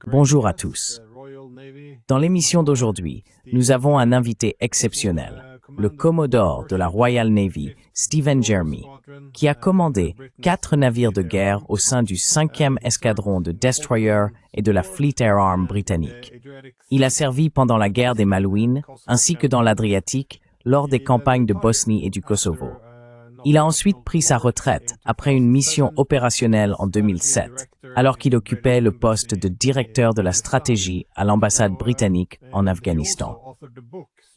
Bonjour à tous. Dans l'émission d'aujourd'hui, nous avons un invité exceptionnel, le Commodore de la Royal Navy, Stephen Jeremy, qui a commandé 4 navires de guerre au sein du 5e escadron de destroyers et de la Fleet Air Arm britannique. Il a servi pendant la guerre des Malouines, ainsi que dans l'Adriatique, lors des campagnes de Bosnie et du Kosovo. Il a ensuite pris sa retraite après une mission opérationnelle en 2007, alors qu'il occupait le poste de directeur de la stratégie à l'ambassade britannique en Afghanistan.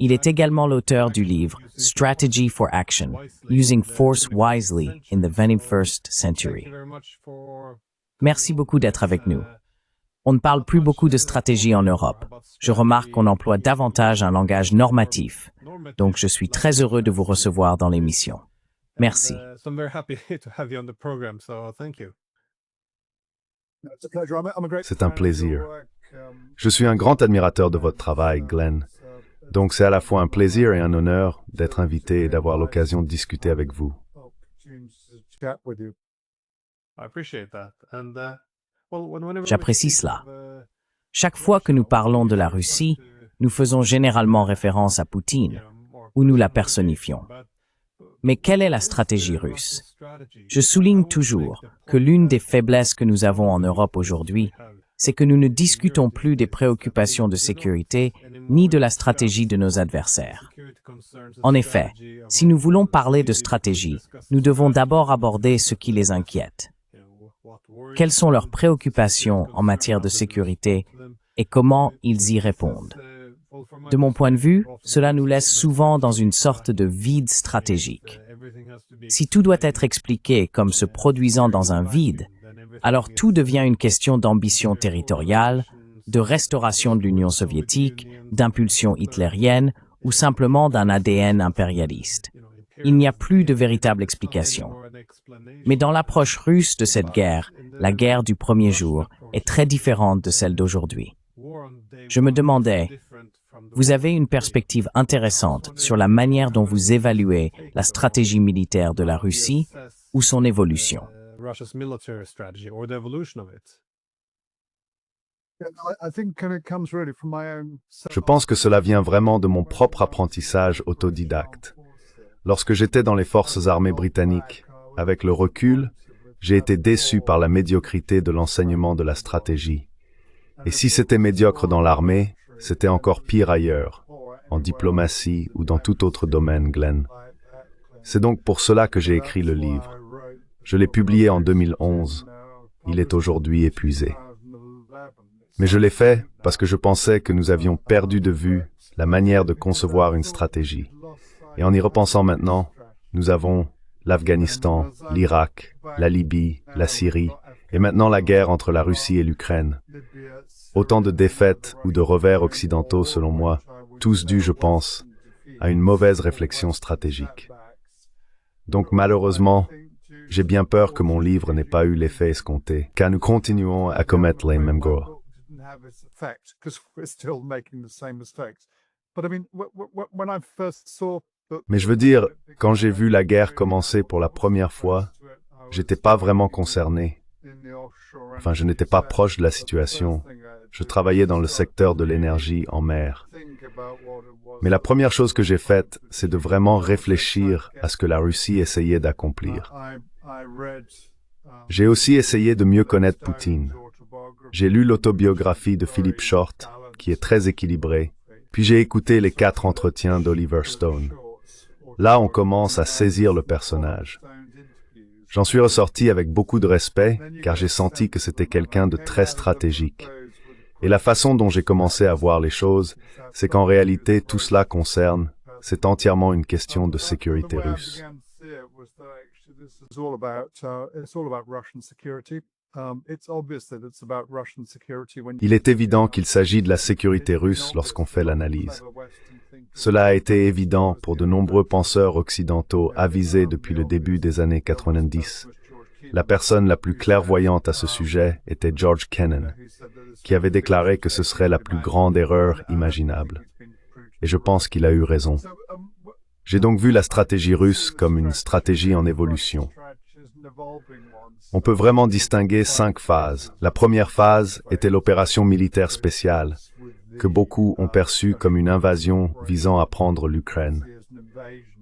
Il est également l'auteur du livre Strategy for Action, Using Force Wisely in the 21st Century. Merci beaucoup d'être avec nous. On ne parle plus beaucoup de stratégie en Europe. Je remarque qu'on emploie davantage un langage normatif, donc je suis très heureux de vous recevoir dans l'émission. Merci. C'est un plaisir. Je suis un grand admirateur de votre travail, Glenn. Donc c'est à la fois un plaisir et un honneur d'être invité et d'avoir l'occasion de discuter avec vous. J'apprécie cela. Chaque fois que nous parlons de la Russie, nous faisons généralement référence à Poutine, ou nous la personnifions. Mais quelle est la stratégie russe? Je souligne toujours que l'une des faiblesses que nous avons en Europe aujourd'hui, c'est que nous ne discutons plus des préoccupations de sécurité ni de la stratégie de nos adversaires. En effet, si nous voulons parler de stratégie, nous devons d'abord aborder ce qui les inquiète. Quelles sont leurs préoccupations en matière de sécurité et comment ils y répondent? De mon point de vue, cela nous laisse souvent dans une sorte de vide stratégique. Si tout doit être expliqué comme se produisant dans un vide, alors tout devient une question d'ambition territoriale, de restauration de l'Union soviétique, d'impulsion hitlérienne ou simplement d'un ADN impérialiste. Il n'y a plus de véritable explication. Mais dans l'approche russe de cette guerre, la guerre du premier jour est très différente de celle d'aujourd'hui. Je me demandais, vous avez une perspective intéressante sur la manière dont vous évaluez la stratégie militaire de la Russie ou son évolution. Je pense que cela vient vraiment de mon propre apprentissage autodidacte. Lorsque j'étais dans les forces armées britanniques, avec le recul, j'ai été déçu par la médiocrité de l'enseignement de la stratégie. Et si c'était médiocre dans l'armée, c'était encore pire ailleurs, en diplomatie ou dans tout autre domaine, Glenn. C'est donc pour cela que j'ai écrit le livre. Je l'ai publié en 2011. Il est aujourd'hui épuisé. Mais je l'ai fait parce que je pensais que nous avions perdu de vue la manière de concevoir une stratégie. Et en y repensant maintenant, nous avons l'Afghanistan, l'Irak, la Libye, la Syrie, et maintenant la guerre entre la Russie et l'Ukraine. Autant de défaites ou de revers occidentaux, selon moi, tous dus, je pense, à une mauvaise réflexion stratégique. Donc malheureusement, j'ai bien peur que mon livre n'ait pas eu l'effet escompté, car nous continuons à commettre les mêmes erreurs. Mais je veux dire, quand j'ai vu la guerre commencer pour la première fois, j'étais pas vraiment concerné. Enfin, je n'étais pas proche de la situation. Je travaillais dans le secteur de l'énergie en mer. Mais la première chose que j'ai faite, c'est de vraiment réfléchir à ce que la Russie essayait d'accomplir. J'ai aussi essayé de mieux connaître Poutine. J'ai lu l'autobiographie de Philip Short, qui est très équilibrée, puis j'ai écouté les 4 entretiens d'Oliver Stone. Là, on commence à saisir le personnage. J'en suis ressorti avec beaucoup de respect, car j'ai senti que c'était quelqu'un de très stratégique. Et la façon dont j'ai commencé à voir les choses, c'est qu'en réalité, tout cela concerne, c'est entièrement une question de sécurité russe. Il est évident qu'il s'agit de la sécurité russe lorsqu'on fait l'analyse. Cela a été évident pour de nombreux penseurs occidentaux avisés depuis le début des années 90. La personne la plus clairvoyante à ce sujet était George Kennan, qui avait déclaré que ce serait la plus grande erreur imaginable. Et je pense qu'il a eu raison. J'ai donc vu la stratégie russe comme une stratégie en évolution. On peut vraiment distinguer 5 phases. La première phase était l'opération militaire spéciale, que beaucoup ont perçue comme une invasion visant à prendre l'Ukraine.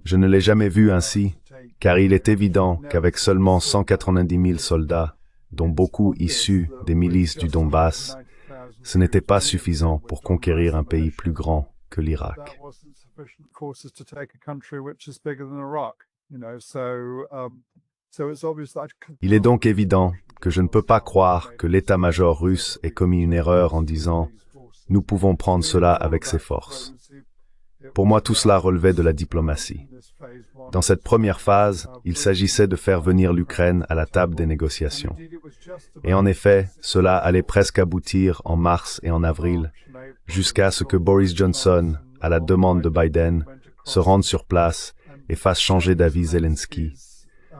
Je ne l'ai jamais vu ainsi, car il est évident qu'avec seulement 190 000 soldats, dont beaucoup issus des milices du Donbass, ce n'était pas suffisant pour conquérir un pays plus grand que l'Irak. Il est donc évident que je ne peux pas croire que l'état-major russe ait commis une erreur en disant « nous pouvons prendre cela avec ses forces ». Pour moi, tout cela relevait de la diplomatie. Dans cette première phase, il s'agissait de faire venir l'Ukraine à la table des négociations. Et en effet, cela allait presque aboutir en mars et en avril, jusqu'à ce que Boris Johnson, à la demande de Biden, se rende sur place et fasse changer d'avis Zelensky.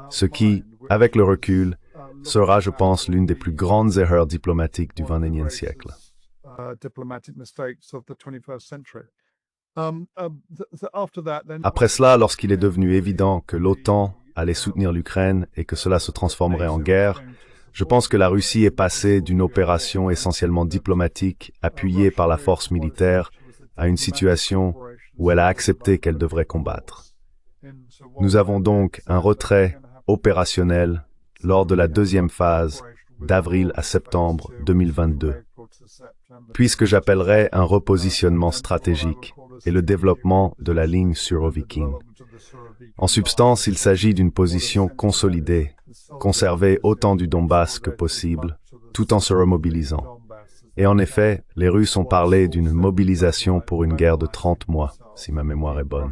Ce qui, avec le recul, sera, je pense, l'une des plus grandes erreurs diplomatiques du XXIe siècle. Après cela, lorsqu'il est devenu évident que l'OTAN allait soutenir l'Ukraine et que cela se transformerait en guerre, je pense que la Russie est passée d'une opération essentiellement diplomatique appuyée par la force militaire à une situation où elle a accepté qu'elle devrait combattre. Nous avons donc un retrait opérationnel lors de la deuxième phase d'avril à septembre 2022, puisque j'appellerais un repositionnement stratégique et le développement de la ligne Surovikin. En substance, il s'agit d'une position consolidée, conserver autant du Donbass que possible, tout en se remobilisant. Et en effet, les Russes ont parlé d'une mobilisation pour une guerre de 30 mois, si ma mémoire est bonne.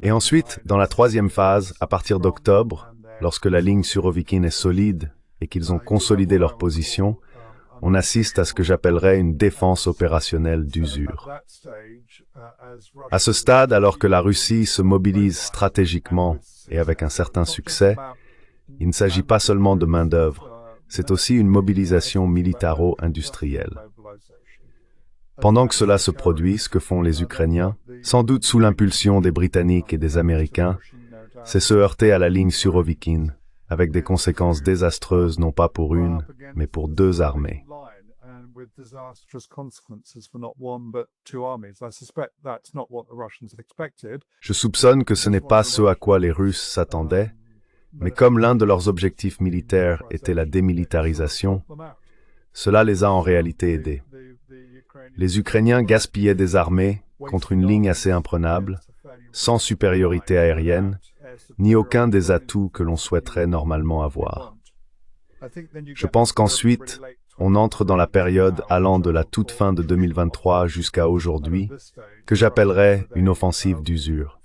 Et ensuite, dans la troisième phase, à partir d'octobre, lorsque la ligne Surovikin est solide et qu'ils ont consolidé leur position, on assiste à ce que j'appellerais une défense opérationnelle d'usure. À ce stade, alors que la Russie se mobilise stratégiquement et avec un certain succès, il ne s'agit pas seulement de main-d'œuvre, c'est aussi une mobilisation militaro-industrielle. Pendant que cela se produit, ce que font les Ukrainiens, sans doute sous l'impulsion des Britanniques et des Américains, c'est se heurter à la ligne Surovikin, avec des conséquences désastreuses non pas pour une, mais pour deux armées. Je soupçonne que ce n'est pas ce à quoi les Russes s'attendaient, mais comme l'un de leurs objectifs militaires était la démilitarisation, cela les a en réalité aidés. Les Ukrainiens gaspillaient des armées contre une ligne assez imprenable, sans supériorité aérienne, ni aucun des atouts que l'on souhaiterait normalement avoir. Je pense qu'ensuite, on entre dans la période allant de la toute fin de 2023 jusqu'à aujourd'hui, que j'appellerais une offensive d'usure.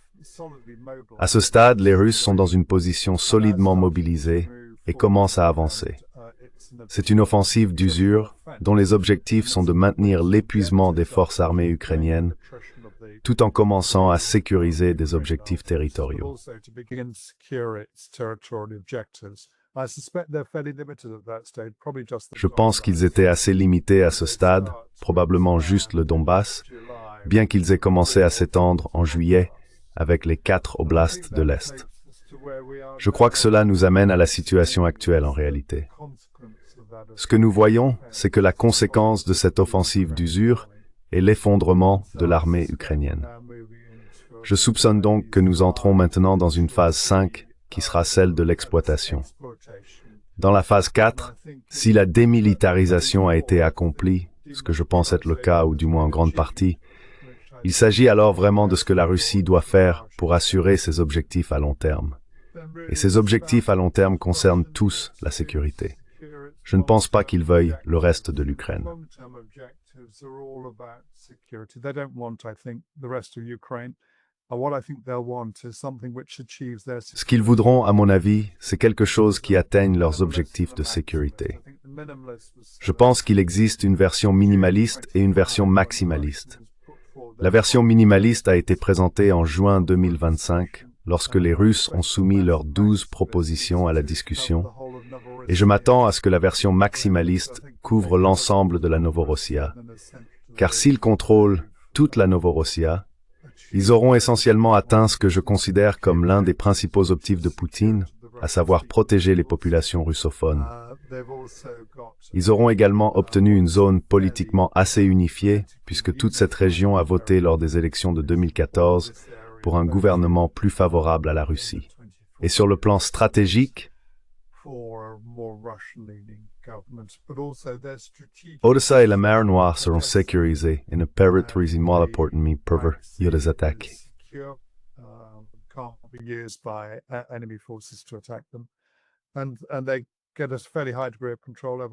À ce stade, les Russes sont dans une position solidement mobilisée et commencent à avancer. C'est une offensive d'usure dont les objectifs sont de maintenir l'épuisement des forces armées ukrainiennes tout en commençant à sécuriser des objectifs territoriaux. Je pense qu'ils étaient assez limités à ce stade, probablement juste le Donbass, bien qu'ils aient commencé à s'étendre en juillet avec les 4 oblasts de l'Est. Je crois que cela nous amène à la situation actuelle en réalité. Ce que nous voyons, c'est que la conséquence de cette offensive d'usure est l'effondrement de l'armée ukrainienne. Je soupçonne donc que nous entrons maintenant dans une phase 5 qui sera celle de l'exploitation. Dans la phase 4, si la démilitarisation a été accomplie, ce que je pense être le cas ou du moins en grande partie, il s'agit alors vraiment de ce que la Russie doit faire pour assurer ses objectifs à long terme. Et ces objectifs à long terme concernent tous la sécurité. Je ne pense pas qu'ils veuillent le reste de l'Ukraine. Ce qu'ils voudront, à mon avis, c'est quelque chose qui atteigne leurs objectifs de sécurité. Je pense qu'il existe une version minimaliste et une version maximaliste. La version minimaliste a été présentée en juin 2025, lorsque les Russes ont soumis leurs 12 propositions à la discussion, et je m'attends à ce que la version maximaliste couvre l'ensemble de la Novorossia. Car s'ils contrôlent toute la Novorossia, Ils auront essentiellement atteint ce que je considère comme l'un des principaux objectifs de Poutine, à savoir protéger les populations russophones. Ils auront également obtenu une zone politiquement assez unifiée, puisque toute cette région a voté lors des élections de 2014 pour un gouvernement plus favorable à la Russie. Et sur le plan stratégique, Odessa et la mer Noire seront sécurisées et ne périllent moins la porte ennemie pour les attaquer.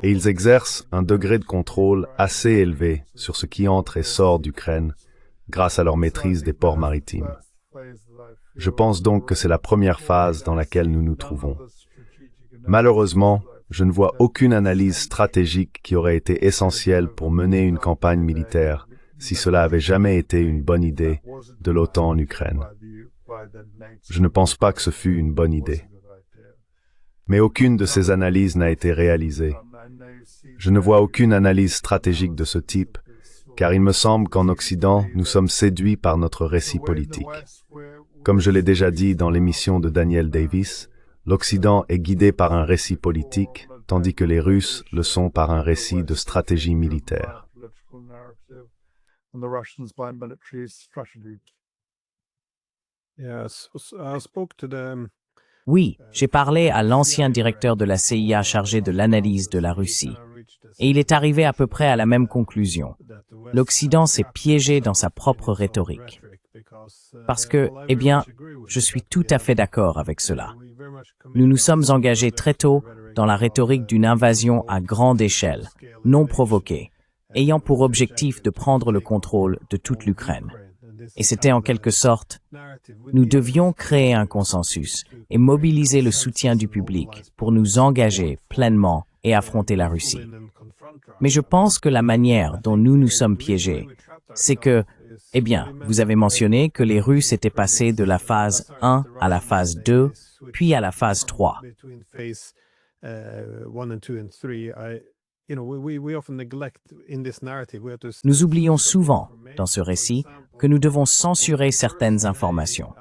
Et ils exercent un degré de contrôle assez élevé sur ce qui entre et sort d'Ukraine grâce à leur maîtrise des ports maritimes. Je pense donc que c'est la première phase dans laquelle nous nous trouvons. Malheureusement, je ne vois aucune analyse stratégique qui aurait été essentielle pour mener une campagne militaire si cela avait jamais été une bonne idée de l'OTAN en Ukraine. Je ne pense pas que ce fût une bonne idée. Mais aucune de ces analyses n'a été réalisée. Je ne vois aucune analyse stratégique de ce type, car il me semble qu'en Occident, nous sommes séduits par notre récit politique. Comme je l'ai déjà dit dans l'émission de Daniel Davis, l'Occident est guidé par un récit politique, tandis que les Russes le sont par un récit de stratégie militaire. Oui, j'ai parlé à l'ancien directeur de la CIA chargé de l'analyse de la Russie, et il est arrivé à peu près à la même conclusion. L'Occident s'est piégé dans sa propre rhétorique. Parce que, eh bien, je suis tout à fait d'accord avec cela. Nous nous sommes engagés très tôt dans la rhétorique d'une invasion à grande échelle, non provoquée, ayant pour objectif de prendre le contrôle de toute l'Ukraine. Et c'était en quelque sorte, nous devions créer un consensus et mobiliser le soutien du public pour nous engager pleinement et affronter la Russie. Mais je pense que la manière dont nous nous sommes piégés, c'est que, eh bien, vous avez mentionné que les Russes étaient passés de la phase 1 à la phase 2, puis à la phase 3. Nous oublions souvent, dans ce récit, que nous devons censurer certaines informations.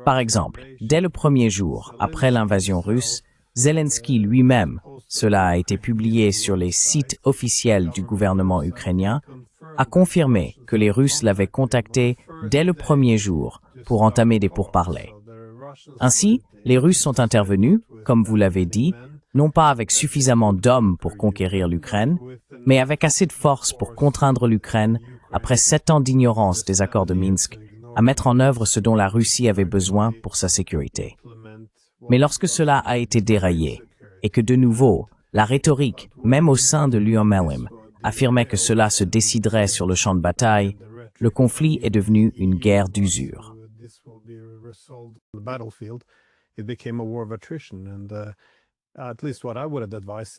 Par exemple, dès le premier jour, après l'invasion russe, Zelensky lui-même, cela a été publié sur les sites officiels du gouvernement ukrainien, a confirmé que les Russes l'avaient contacté dès le premier jour pour entamer des pourparlers. Ainsi, les Russes sont intervenus, comme vous l'avez dit, non pas avec suffisamment d'hommes pour conquérir l'Ukraine, mais avec assez de force pour contraindre l'Ukraine, après 7 ans d'ignorance des accords de Minsk, à mettre en œuvre ce dont la Russie avait besoin pour sa sécurité. Mais lorsque cela a été déraillé, et que de nouveau, la rhétorique, même au sein de l'UMLM, affirmait que cela se déciderait sur le champ de bataille, le conflit est devenu une guerre d'usure.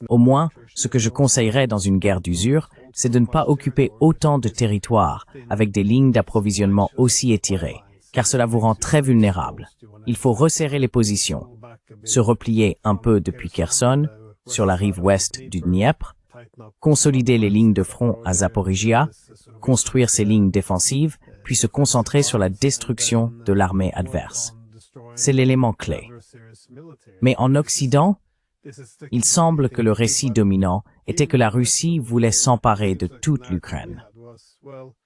Au moins, ce que je conseillerais dans une guerre d'usure, c'est de ne pas occuper autant de territoire avec des lignes d'approvisionnement aussi étirées, car cela vous rend très vulnérable. Il faut resserrer les positions, se replier un peu depuis Kherson, sur la rive ouest du Dniepr, consolider les lignes de front à Zaporizhia, construire ces lignes défensives, puis se concentrer sur la destruction de l'armée adverse. C'est l'élément clé. Mais en Occident, il semble que le récit dominant était que la Russie voulait s'emparer de toute l'Ukraine.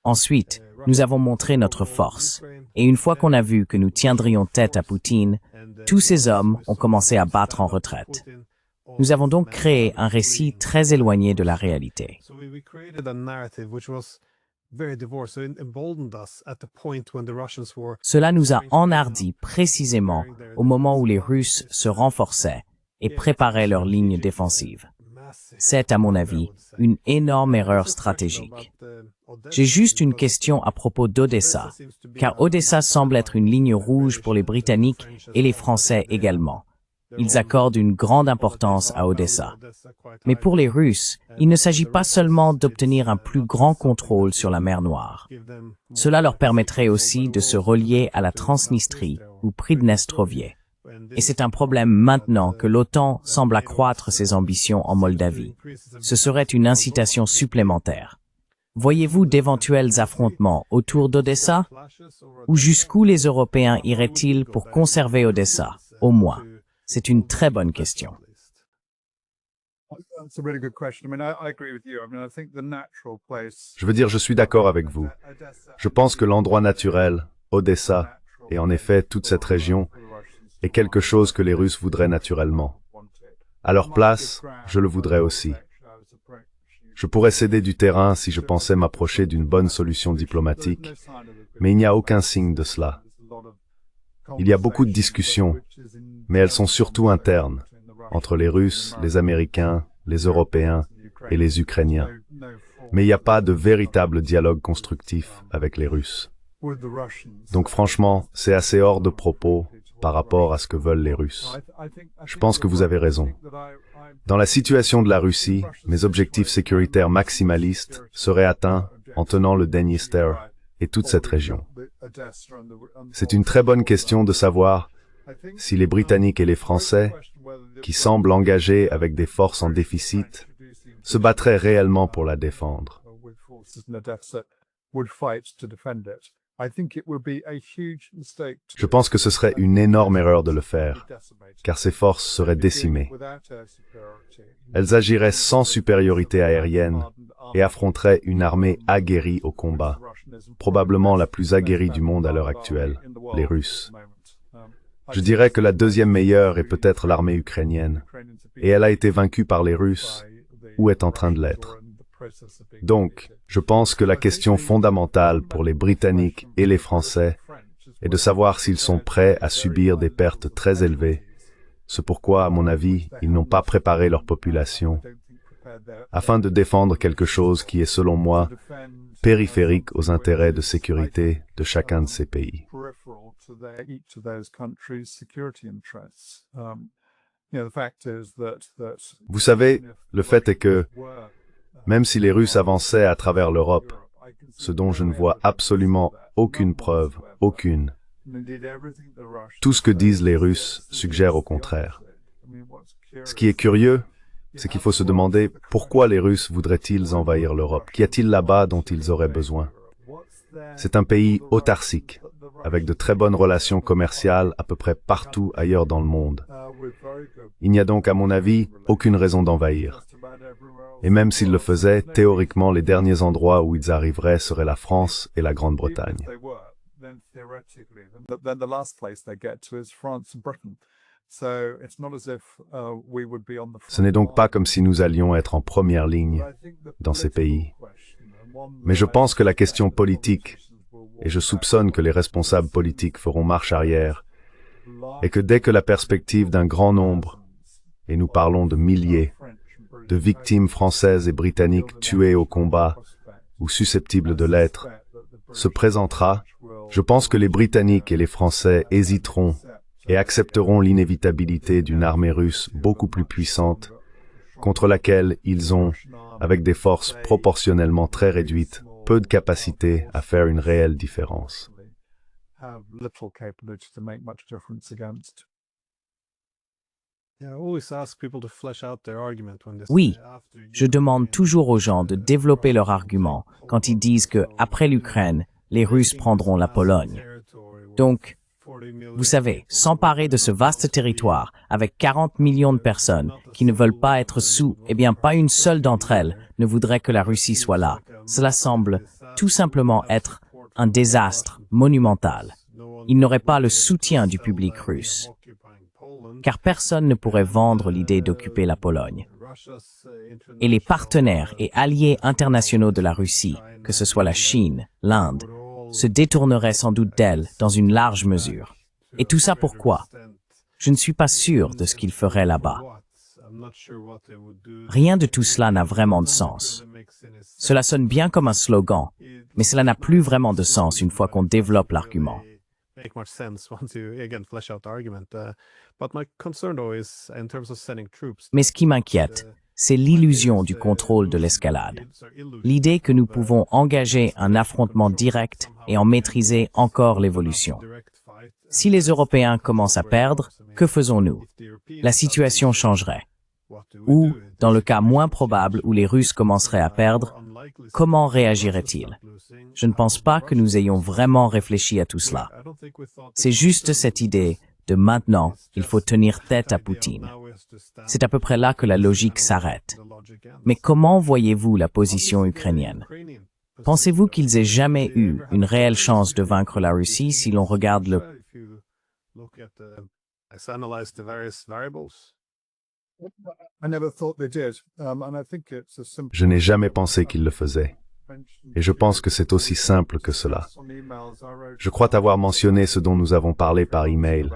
Ensuite, nous avons montré notre force, et une fois qu'on a vu que nous tiendrions tête à Poutine, tous ces hommes ont commencé à battre en retraite. Nous avons donc créé un récit très éloigné de la réalité. Cela nous a enhardis précisément au moment où les Russes se renforçaient et préparaient leurs lignes défensives. C'est, à mon avis, une énorme erreur stratégique. J'ai juste une question à propos d'Odessa, car Odessa semble être une ligne rouge pour les Britanniques et les Français également. Ils accordent une grande importance à Odessa. Mais pour les Russes, il ne s'agit pas seulement d'obtenir un plus grand contrôle sur la mer Noire. Cela leur permettrait aussi de se relier à la Transnistrie ou Pridnestrovie. Et c'est un problème maintenant que l'OTAN semble accroître ses ambitions en Moldavie. Ce serait une incitation supplémentaire. Voyez-vous d'éventuels affrontements autour d'Odessa? Ou jusqu'où les Européens iraient-ils pour conserver Odessa, au moins? C'est une très bonne question. Je veux dire, je suis d'accord avec vous. Je pense que l'endroit naturel, Odessa, et en effet toute cette région, est quelque chose que les Russes voudraient naturellement. À leur place, je le voudrais aussi. Je pourrais céder du terrain si je pensais m'approcher d'une bonne solution diplomatique, mais il n'y a aucun signe de cela. Il y a beaucoup de discussions, mais elles sont surtout internes, entre les Russes, les Américains, les Européens et les Ukrainiens. Mais il n'y a pas de véritable dialogue constructif avec les Russes. Donc franchement, c'est assez hors de propos par rapport à ce que veulent les Russes. Je pense que vous avez raison. Dans la situation de la Russie, mes objectifs sécuritaires maximalistes seraient atteints en tenant le Dniester et toute cette région. C'est une très bonne question de savoir si les Britanniques et les Français, qui semblent engagés avec des forces en déficit, se battraient réellement pour la défendre. Je pense que ce serait une énorme erreur de le faire, car ces forces seraient décimées. Elles agiraient sans supériorité aérienne et affronteraient une armée aguerrie au combat, probablement la plus aguerrie du monde à l'heure actuelle, les Russes. Je dirais que la deuxième meilleure est peut-être l'armée ukrainienne, et elle a été vaincue par les Russes, ou est en train de l'être. Donc, je pense que la question fondamentale pour les Britanniques et les Français est de savoir s'ils sont prêts à subir des pertes très élevées, ce pourquoi, à mon avis, ils n'ont pas préparé leur population, afin de défendre quelque chose qui est, selon moi, périphérique aux intérêts de sécurité de chacun de ces pays. Vous savez, le fait est que, même si les Russes avançaient à travers l'Europe, ce dont je ne vois absolument aucune preuve, aucune, tout ce que disent les Russes suggère au contraire. Ce qui est curieux, c'est qu'il faut se demander pourquoi les Russes voudraient-ils envahir l'Europe? Qu'y a-t-il là-bas dont ils auraient besoin? C'est un pays autarcique, avec de très bonnes relations commerciales à peu près partout ailleurs dans le monde. Il n'y a donc, à mon avis, aucune raison d'envahir. Et même s'ils le faisaient, théoriquement, les derniers endroits où ils arriveraient seraient la France et la Grande-Bretagne. Ce n'est donc pas comme si nous allions être en première ligne dans ces pays. Mais je pense que la question politique, et je soupçonne que les responsables politiques feront marche arrière, est que dès que la perspective d'un grand nombre, et nous parlons de milliers, de victimes françaises et britanniques tuées au combat, ou susceptibles de l'être, se présentera, je pense que les Britanniques et les Français hésiteront et accepteront l'inévitabilité d'une armée russe beaucoup plus puissante, contre laquelle ils ont, avec des forces proportionnellement très réduites, peu de capacité à faire une réelle différence. Oui, je demande toujours aux gens de développer leur argument quand ils disent que, après l'Ukraine, les Russes prendront la Pologne. Donc, vous savez, s'emparer de ce vaste territoire avec 40 millions de personnes qui ne veulent pas être sous, eh bien pas une seule d'entre elles ne voudrait que la Russie soit là. Cela semble tout simplement être un désastre monumental. Ils n'auraient pas le soutien du public russe, car personne ne pourrait vendre l'idée d'occuper la Pologne. Et les partenaires et alliés internationaux de la Russie, que ce soit la Chine, l'Inde, se détourneraient sans doute d'elle dans une large mesure. Et tout ça pourquoi? Je ne suis pas sûr de ce qu'ils feraient là-bas. Rien de tout cela n'a vraiment de sens. Cela sonne bien comme un slogan, mais cela n'a plus vraiment de sens une fois qu'on développe l'argument. Mais ce qui m'inquiète, c'est l'illusion du contrôle de l'escalade. L'idée que nous pouvons engager un affrontement direct et en maîtriser encore l'évolution. Si les Européens commencent à perdre, que faisons-nous? La situation changerait. Ou, dans le cas moins probable où les Russes commenceraient à perdre, comment réagirait-il? Je ne pense pas que nous ayons vraiment réfléchi à tout cela. C'est juste cette idée de maintenant, il faut tenir tête à Poutine. C'est à peu près là que la logique s'arrête. Mais comment voyez-vous la position ukrainienne? Pensez-vous qu'ils aient jamais eu une réelle chance de vaincre la Russie si l'on regarde le... Je n'ai jamais pensé qu'ils le faisaient. Et je pense que c'est aussi simple que cela. Je crois avoir mentionné ce dont nous avons parlé par email.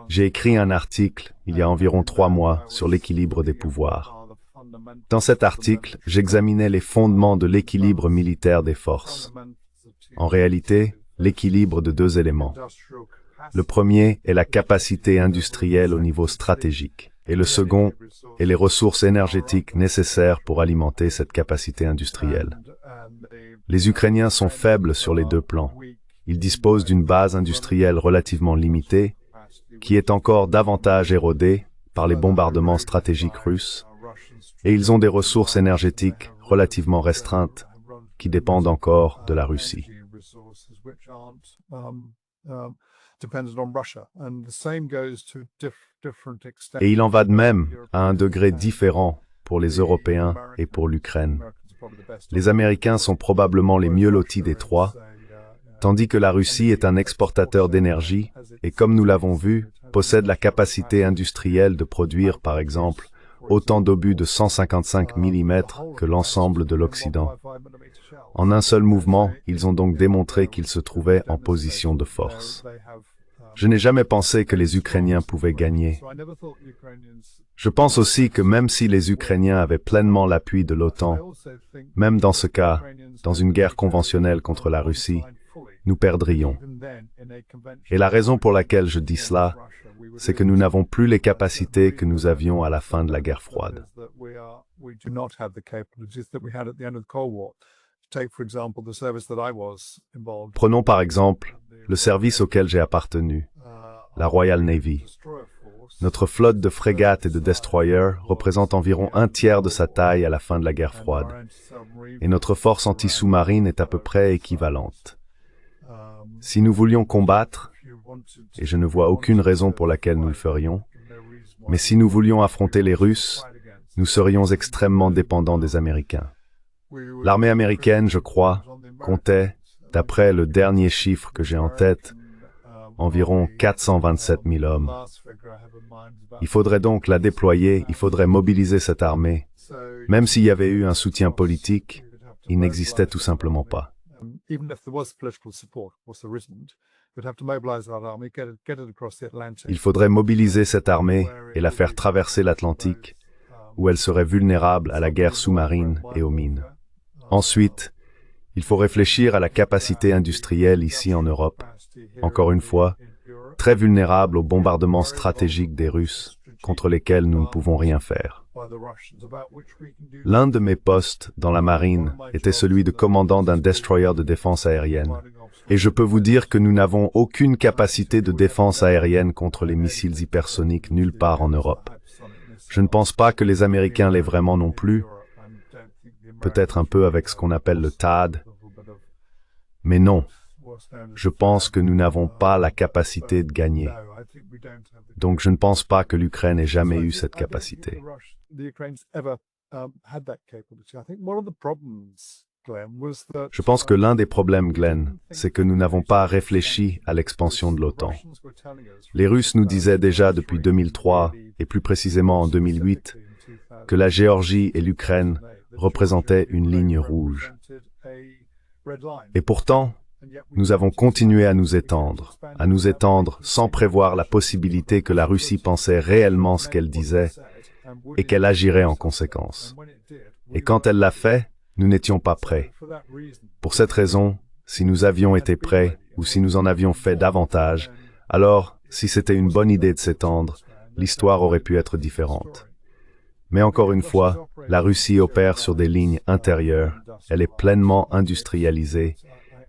J'ai écrit un article, il y a environ 3 mois, sur l'équilibre des pouvoirs. Dans cet article, j'examinais les fondements de l'équilibre militaire des forces. En réalité, l'équilibre de 2 éléments. Le premier est la capacité industrielle au niveau stratégique, et le second est les ressources énergétiques nécessaires pour alimenter cette capacité industrielle. Les Ukrainiens sont faibles sur les 2 plans. Ils disposent d'une base industrielle relativement limitée, qui est encore davantage érodée par les bombardements stratégiques russes, et ils ont des ressources énergétiques relativement restreintes, qui dépendent encore de la Russie. Et il en va de même, à un degré différent, pour les Européens et pour l'Ukraine. Les Américains sont probablement les mieux lotis des 3, tandis que la Russie est un exportateur d'énergie et, comme nous l'avons vu, possède la capacité industrielle de produire, par exemple, autant d'obus de 155 mm que l'ensemble de l'Occident. En un seul mouvement, ils ont donc démontré qu'ils se trouvaient en position de force. Je n'ai jamais pensé que les Ukrainiens pouvaient gagner. Je pense aussi que même si les Ukrainiens avaient pleinement l'appui de l'OTAN, même dans ce cas, dans une guerre conventionnelle contre la Russie, nous perdrions. Et la raison pour laquelle je dis cela, c'est que nous n'avons plus les capacités que nous avions à la fin de la guerre froide. Prenons par exemple le service auquel j'ai appartenu, la Royal Navy. Notre flotte de frégates et de destroyers représente environ 1/3 de sa taille à la fin de la guerre froide, et notre force anti-sous-marine est à peu près équivalente. Si nous voulions combattre, et je ne vois aucune raison pour laquelle nous le ferions, mais si nous voulions affronter les Russes, nous serions extrêmement dépendants des Américains. L'armée américaine, je crois, comptait, d'après le dernier chiffre que j'ai en tête, environ 427 000 hommes. Il faudrait donc la déployer, il faudrait mobiliser cette armée. Même s'il y avait eu un soutien politique, il n'existait tout simplement pas. Il faudrait mobiliser cette armée et la faire traverser l'Atlantique, où elle serait vulnérable à la guerre sous-marine et aux mines. Ensuite, il faut réfléchir à la capacité industrielle ici en Europe, encore une fois, très vulnérable aux bombardements stratégiques des Russes, contre lesquels nous ne pouvons rien faire. L'un de mes postes dans la marine était celui de commandant d'un destroyer de défense aérienne. Et je peux vous dire que nous n'avons aucune capacité de défense aérienne contre les missiles hypersoniques nulle part en Europe. Je ne pense pas que les Américains l'aient vraiment non plus, peut-être un peu avec ce qu'on appelle le THAAD, mais non, je pense que nous n'avons pas la capacité de gagner. Donc je ne pense pas que l'Ukraine ait jamais eu cette capacité. Je pense que l'un des problèmes, Glenn, c'est que nous n'avons pas réfléchi à l'expansion de l'OTAN. Les Russes nous disaient déjà depuis 2003, et plus précisément en 2008, que la Géorgie et l'Ukraine représentaient une ligne rouge. Et pourtant, nous avons continué à nous étendre sans prévoir la possibilité que la Russie pensait réellement ce qu'elle disait et qu'elle agirait en conséquence. Et quand elle l'a fait, nous n'étions pas prêts. Pour cette raison, si nous avions été prêts ou si nous en avions fait davantage, alors, si c'était une bonne idée de s'étendre, l'histoire aurait pu être différente. Mais encore une fois, la Russie opère sur des lignes intérieures, elle est pleinement industrialisée,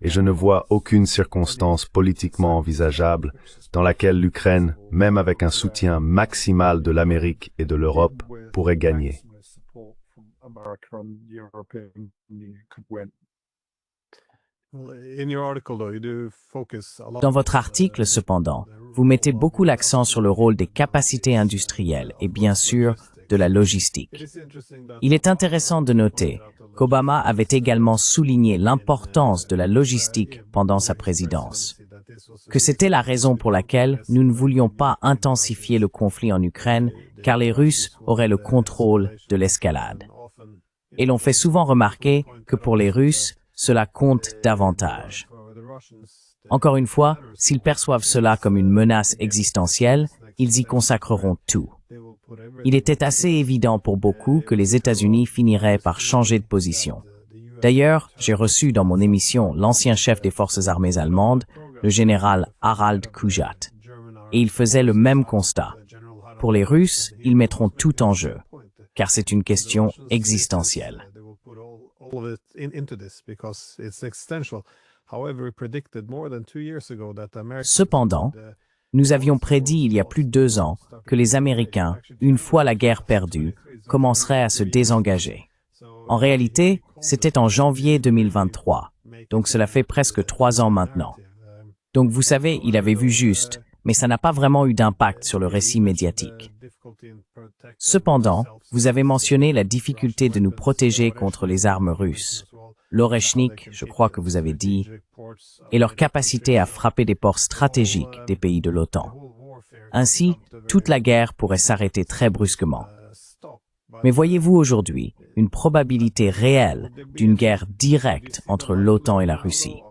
et je ne vois aucune circonstance politiquement envisageable dans laquelle l'Ukraine, même avec un soutien maximal de l'Amérique et de l'Europe, pourrait gagner. Dans votre article, cependant, vous mettez beaucoup l'accent sur le rôle des capacités industrielles et bien sûr de la logistique. Il est intéressant de noter qu'Obama avait également souligné l'importance de la logistique pendant sa présidence, que c'était la raison pour laquelle nous ne voulions pas intensifier le conflit en Ukraine car les Russes auraient le contrôle de l'escalade. Et l'on fait souvent remarquer que pour les Russes, cela compte davantage. Encore une fois, s'ils perçoivent cela comme une menace existentielle, ils y consacreront tout. Il était assez évident pour beaucoup que les États-Unis finiraient par changer de position. D'ailleurs, j'ai reçu dans mon émission l'ancien chef des forces armées allemandes, le général Harald Kujat, et il faisait le même constat. Pour les Russes, ils mettront tout en jeu, car c'est une question existentielle. Cependant, nous avions prédit il y a plus de 2 ans que les Américains, une fois la guerre perdue, commenceraient à se désengager. En réalité, c'était en janvier 2023, donc cela fait presque 3 ans maintenant. Donc vous savez, il avait vu juste, mais ça n'a pas vraiment eu d'impact sur le récit médiatique. Cependant, vous avez mentionné la difficulté de nous protéger contre les armes russes, l'Oreshnik, je crois que vous avez dit, et leur capacité à frapper des ports stratégiques des pays de l'OTAN. Ainsi, toute la guerre pourrait s'arrêter très brusquement. Mais voyez-vous aujourd'hui une probabilité réelle d'une guerre directe entre l'OTAN et la Russie?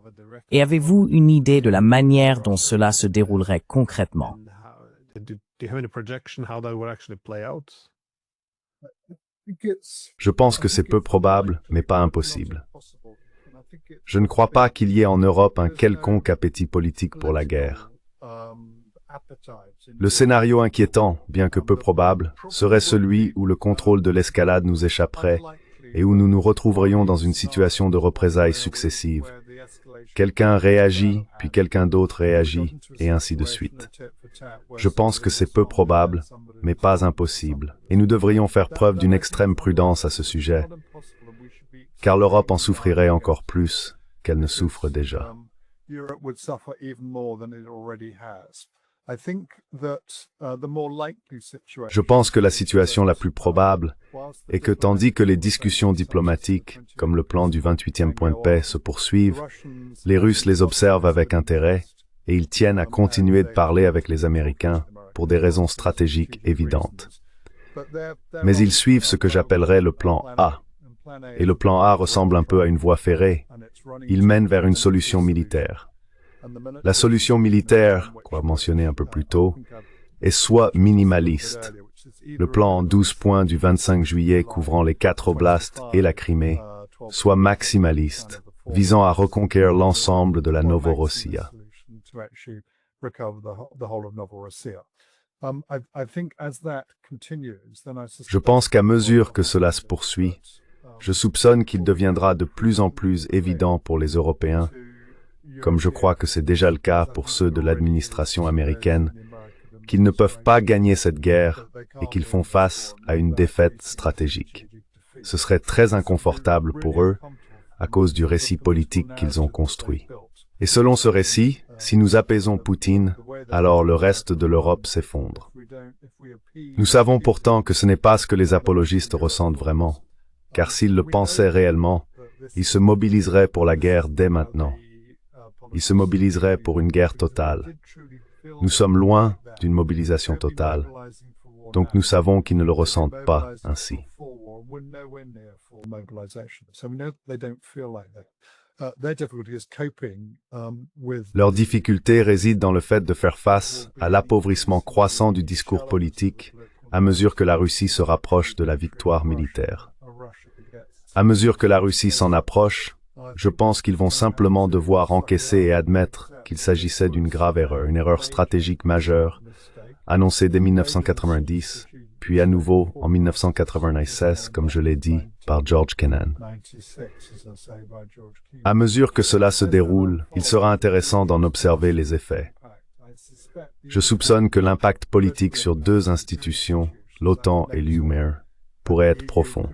Et avez-vous une idée de la manière dont cela se déroulerait concrètement? Je pense que c'est peu probable, mais pas impossible. Je ne crois pas qu'il y ait en Europe un quelconque appétit politique pour la guerre. Le scénario inquiétant, bien que peu probable, serait celui où le contrôle de l'escalade nous échapperait et où nous nous retrouverions dans une situation de représailles successives. Quelqu'un réagit, puis quelqu'un d'autre réagit, et ainsi de suite. Je pense que c'est peu probable, mais pas impossible, et nous devrions faire preuve d'une extrême prudence à ce sujet, car l'Europe en souffrirait encore plus qu'elle ne souffre déjà. Je pense que la situation la plus probable est que tandis que les discussions diplomatiques, comme le plan du 28e point de paix, se poursuivent, les Russes les observent avec intérêt et ils tiennent à continuer de parler avec les Américains pour des raisons stratégiques évidentes. Mais ils suivent ce que j'appellerais le plan A. Et le plan A ressemble un peu à une voie ferrée. Il mène vers une solution militaire. La solution militaire, qu'on a mentionné un peu plus tôt, est soit minimaliste, le plan en 12 points du 25 juillet couvrant les 4 oblasts et la Crimée, soit maximaliste, visant à reconquérir l'ensemble de la Novorossia. Je pense qu'à mesure que cela se poursuit, je soupçonne qu'il deviendra de plus en plus évident pour les Européens, comme je crois que c'est déjà le cas pour ceux de l'administration américaine, qu'ils ne peuvent pas gagner cette guerre et qu'ils font face à une défaite stratégique. Ce serait très inconfortable pour eux à cause du récit politique qu'ils ont construit. Et selon ce récit, si nous apaisons Poutine, alors le reste de l'Europe s'effondre. Nous savons pourtant que ce n'est pas ce que les apologistes ressentent vraiment, car s'ils le pensaient réellement, ils se mobiliseraient pour la guerre dès maintenant. Ils se mobiliseraient pour une guerre totale. Nous sommes loin d'une mobilisation totale, donc nous savons qu'ils ne le ressentent pas ainsi. Leur difficulté réside dans le fait de faire face à l'appauvrissement croissant du discours politique à mesure que la Russie se rapproche de la victoire militaire. À mesure que la Russie s'en approche, je pense qu'ils vont simplement devoir encaisser et admettre qu'il s'agissait d'une grave erreur, une erreur stratégique majeure, annoncée dès 1990, puis à nouveau en 1996, comme je l'ai dit, par George Kennan. À mesure que cela se déroule, il sera intéressant d'en observer les effets. Je soupçonne que l'impact politique sur 2 institutions, l'OTAN et l'UMER, pourrait être profond.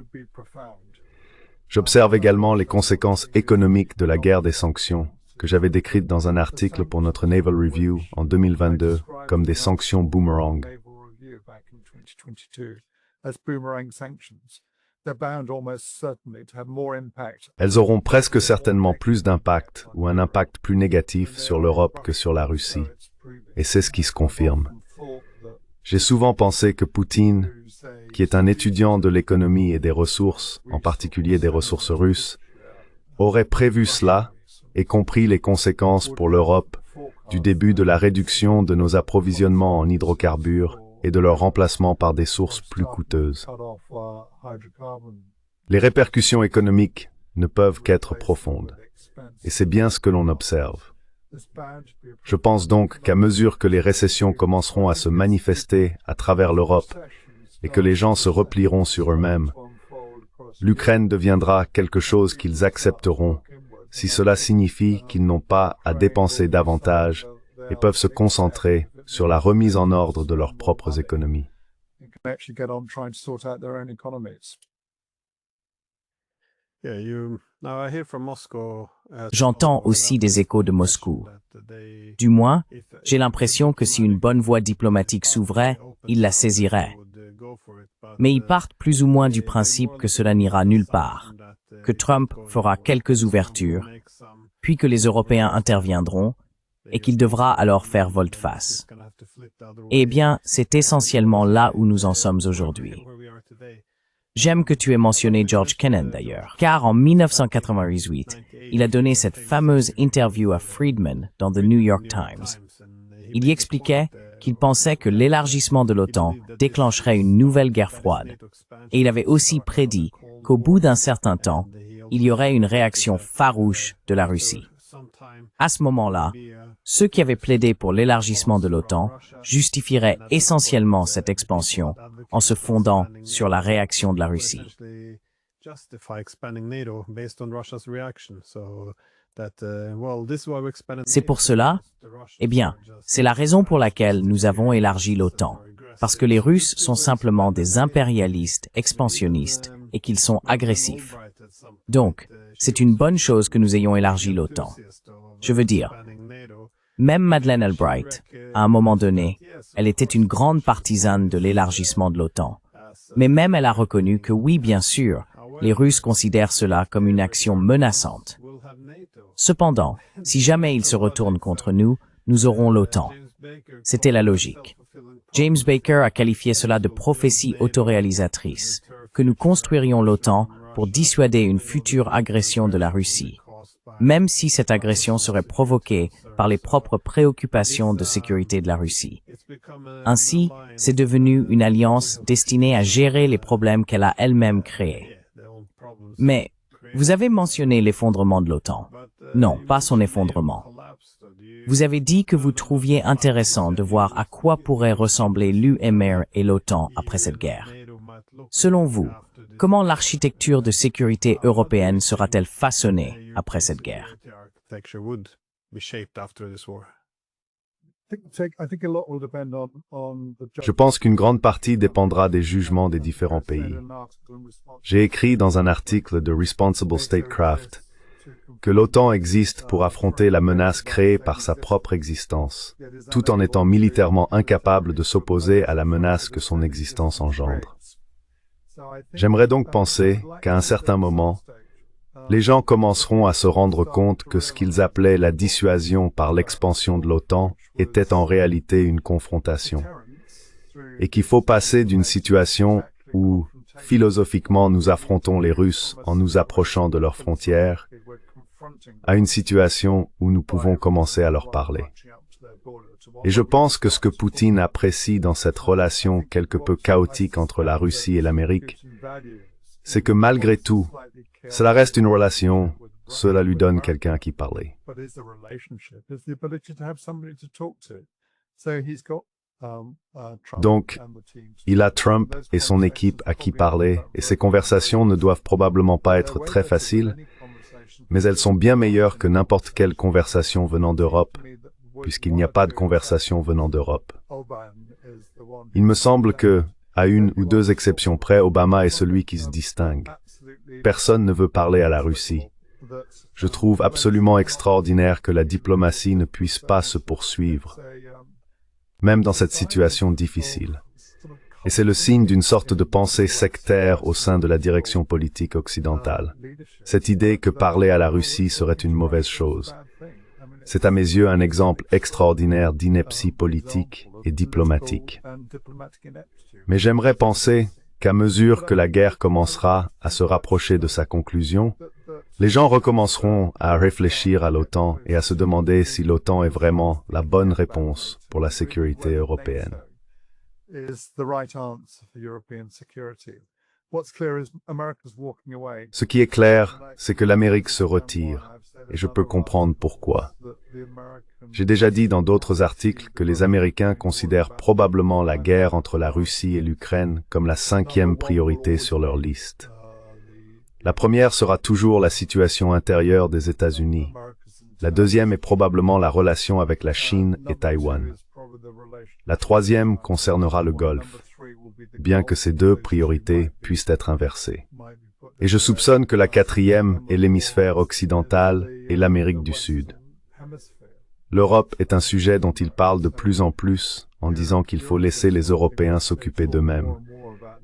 J'observe également les conséquences économiques de la guerre des sanctions, que j'avais décrites dans un article pour notre Naval Review en 2022 comme des sanctions boomerang. Elles auront presque certainement plus d'impact ou un impact plus négatif sur l'Europe que sur la Russie. Et c'est ce qui se confirme. J'ai souvent pensé que Poutine, qui est un étudiant de l'économie et des ressources, en particulier des ressources russes, aurait prévu cela et compris les conséquences pour l'Europe du début de la réduction de nos approvisionnements en hydrocarbures et de leur remplacement par des sources plus coûteuses. Les répercussions économiques ne peuvent qu'être profondes, et c'est bien ce que l'on observe. Je pense donc qu'à mesure que les récessions commenceront à se manifester à travers l'Europe et que les gens se replieront sur eux-mêmes, l'Ukraine deviendra quelque chose qu'ils accepteront si cela signifie qu'ils n'ont pas à dépenser davantage et peuvent se concentrer sur la remise en ordre de leurs propres économies. J'entends aussi des échos de Moscou. Du moins, j'ai l'impression que si une bonne voie diplomatique s'ouvrait, ils la saisiraient. Mais ils partent plus ou moins du principe que cela n'ira nulle part, que Trump fera quelques ouvertures, puis que les Européens interviendront, et qu'il devra alors faire volte-face. Eh bien, c'est essentiellement là où nous en sommes aujourd'hui. J'aime que tu aies mentionné George Kennan d'ailleurs, car en 1998, il a donné cette fameuse interview à Friedman dans The New York Times. Il y expliquait qu'il pensait que l'élargissement de l'OTAN déclencherait une nouvelle guerre froide. Et il avait aussi prédit qu'au bout d'un certain temps, il y aurait une réaction farouche de la Russie. À ce moment-là, ceux qui avaient plaidé pour l'élargissement de l'OTAN justifieraient essentiellement cette expansion en se fondant sur la réaction de la Russie. C'est pour cela, eh bien, c'est la raison pour laquelle nous avons élargi l'OTAN, parce que les Russes sont simplement des impérialistes, expansionnistes, et qu'ils sont agressifs. Donc, c'est une bonne chose que nous ayons élargi l'OTAN. Je veux dire, même Madeleine Albright, à un moment donné, elle était une grande partisane de l'élargissement de l'OTAN. Mais même elle a reconnu que oui, bien sûr, les Russes considèrent cela comme une action menaçante. Cependant, si jamais ils se retournent contre nous, nous aurons l'OTAN. C'était la logique. James Baker a qualifié cela de prophétie autoréalisatrice, que nous construirions l'OTAN pour dissuader une future agression de la Russie, même si cette agression serait provoquée par les propres préoccupations de sécurité de la Russie. Ainsi, c'est devenu une alliance destinée à gérer les problèmes qu'elle a elle-même créés. Mais, vous avez mentionné l'effondrement de l'OTAN. Non, pas son effondrement. Vous avez dit que vous trouviez intéressant de voir à quoi pourraient ressembler l'UMR et l'OTAN après cette guerre. Selon vous, comment l'architecture de sécurité européenne sera-t-elle façonnée après cette guerre? Je pense qu'une grande partie dépendra des jugements des différents pays. J'ai écrit dans un article de Responsible Statecraft que l'OTAN existe pour affronter la menace créée par sa propre existence, tout en étant militairement incapable de s'opposer à la menace que son existence engendre. J'aimerais donc penser qu'à un certain moment, les gens commenceront à se rendre compte que ce qu'ils appelaient la dissuasion par l'expansion de l'OTAN était en réalité une confrontation, et qu'il faut passer d'une situation où, philosophiquement, nous affrontons les Russes en nous approchant de leurs frontières, à une situation où nous pouvons commencer à leur parler. Et je pense que ce que Poutine apprécie dans cette relation quelque peu chaotique entre la Russie et l'Amérique, c'est que malgré tout, cela reste une relation, cela lui donne quelqu'un à qui parler. Donc, il a Trump et son équipe à qui parler, et ces conversations ne doivent probablement pas être très faciles, mais elles sont bien meilleures que n'importe quelle conversation venant d'Europe, puisqu'il n'y a pas de conversation venant d'Europe. Il me semble que, À une ou deux exceptions près, Obama est celui qui se distingue. Personne ne veut parler à la Russie. Je trouve absolument extraordinaire que la diplomatie ne puisse pas se poursuivre, même dans cette situation difficile. Et c'est le signe d'une sorte de pensée sectaire au sein de la direction politique occidentale. Cette idée que parler à la Russie serait une mauvaise chose. C'est à mes yeux un exemple extraordinaire d'ineptie politique et diplomatique. Mais j'aimerais penser qu'à mesure que la guerre commencera à se rapprocher de sa conclusion, les gens recommenceront à réfléchir à l'OTAN et à se demander si l'OTAN est vraiment la bonne réponse pour la sécurité européenne. Ce qui est clair, c'est que l'Amérique se retire, et je peux comprendre pourquoi. J'ai déjà dit dans d'autres articles que les Américains considèrent probablement la guerre entre la Russie et l'Ukraine comme la 5e priorité sur leur liste. La première sera toujours la situation intérieure des États-Unis. La deuxième est probablement la relation avec la Chine et Taïwan. La troisième concernera le Golfe, bien que ces deux priorités puissent être inversées. Et je soupçonne que la quatrième est l'hémisphère occidental et l'Amérique du Sud. L'Europe est un sujet dont ils parlent de plus en plus en disant qu'il faut laisser les Européens s'occuper d'eux-mêmes.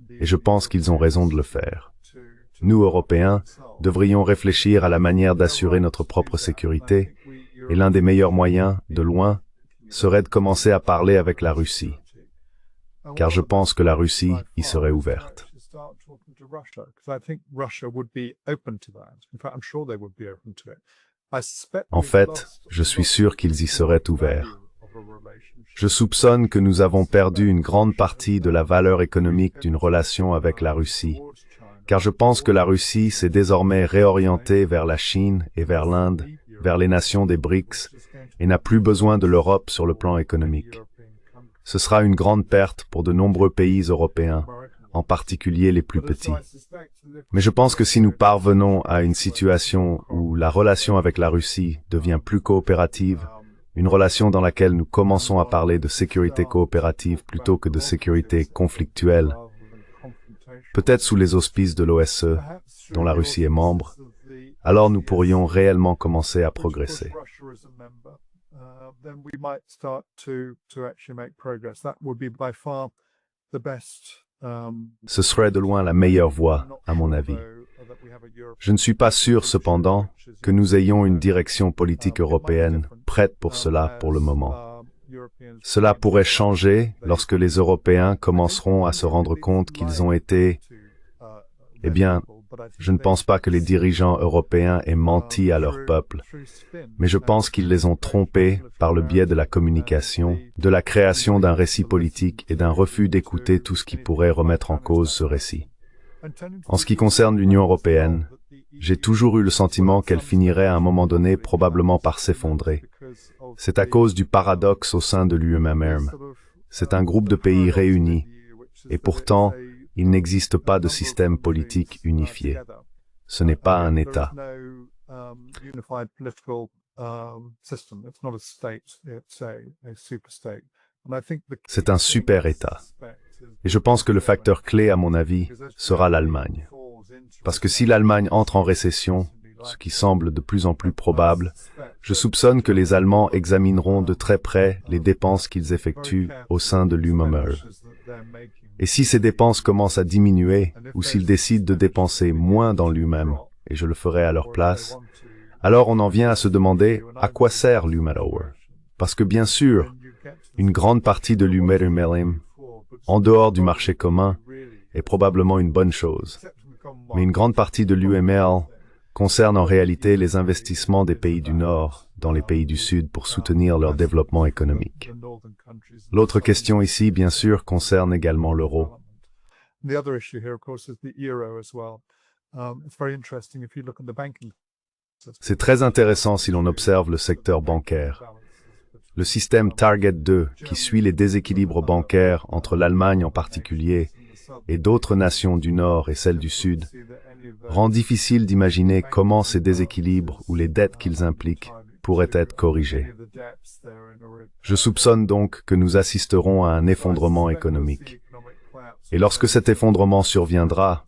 Et je pense qu'ils ont raison de le faire. Nous, Européens, devrions réfléchir à la manière d'assurer notre propre sécurité, et l'un des meilleurs moyens, de loin, serait de commencer à parler avec la Russie, car je pense que la Russie y serait ouverte. En fait, je suis sûr qu'ils y seraient ouverts. Je soupçonne que nous avons perdu une grande partie de la valeur économique d'une relation avec la Russie, car je pense que la Russie s'est désormais réorientée vers la Chine et vers l'Inde, vers les nations des BRICS, et n'a plus besoin de l'Europe sur le plan économique. Ce sera une grande perte pour de nombreux pays européens, en particulier les plus petits. Mais je pense que si nous parvenons à une situation où la relation avec la Russie devient plus coopérative, une relation dans laquelle nous commençons à parler de sécurité coopérative plutôt que de sécurité conflictuelle, peut-être sous les auspices de l'OSCE, dont la Russie est membre, alors nous pourrions réellement commencer à progresser. Ce serait de loin la meilleure voie, à mon avis. Je ne suis pas sûr, cependant, que nous ayons une direction politique européenne prête pour cela pour le moment. Cela pourrait changer lorsque les Européens commenceront à se rendre compte qu'ils ont été... Eh bien, je ne pense pas que les dirigeants européens aient menti à leur peuple, mais je pense qu'ils les ont trompés par le biais de la communication, de la création d'un récit politique et d'un refus d'écouter tout ce qui pourrait remettre en cause ce récit. En ce qui concerne l'Union européenne, j'ai toujours eu le sentiment qu'elle finirait à un moment donné probablement par s'effondrer. C'est à cause du paradoxe au sein de l'UEMM. C'est un groupe de pays réunis, et pourtant, il n'existe pas de système politique unifié. Ce n'est pas un État. C'est un super-État. Et je pense que le facteur clé, à mon avis, sera l'Allemagne. Parce que si l'Allemagne entre en récession, ce qui semble de plus en plus probable, je soupçonne que les Allemands examineront de très près les dépenses qu'ils effectuent au sein de l'UEMM. Et si ces dépenses commencent à diminuer, ou s'ils décident de dépenser moins dans l'UEMM, et je le ferai à leur place, alors on en vient à se demander à quoi sert l'UEMM. Parce que bien sûr, une grande partie de l'UEMM, en dehors du marché commun, est probablement une bonne chose. Mais une grande partie de l'UEML concerne en réalité les investissements des pays du Nord dans les pays du Sud pour soutenir leur développement économique. L'autre question ici, bien sûr, concerne également l'euro. C'est très intéressant si l'on observe le secteur bancaire. Le système Target 2, qui suit les déséquilibres bancaires entre l'Allemagne en particulier et d'autres nations du Nord et celles du Sud, rend difficile d'imaginer comment ces déséquilibres ou les dettes qu'ils impliquent pourraient être corrigés. Je soupçonne donc que nous assisterons à un effondrement économique. Et lorsque cet effondrement surviendra,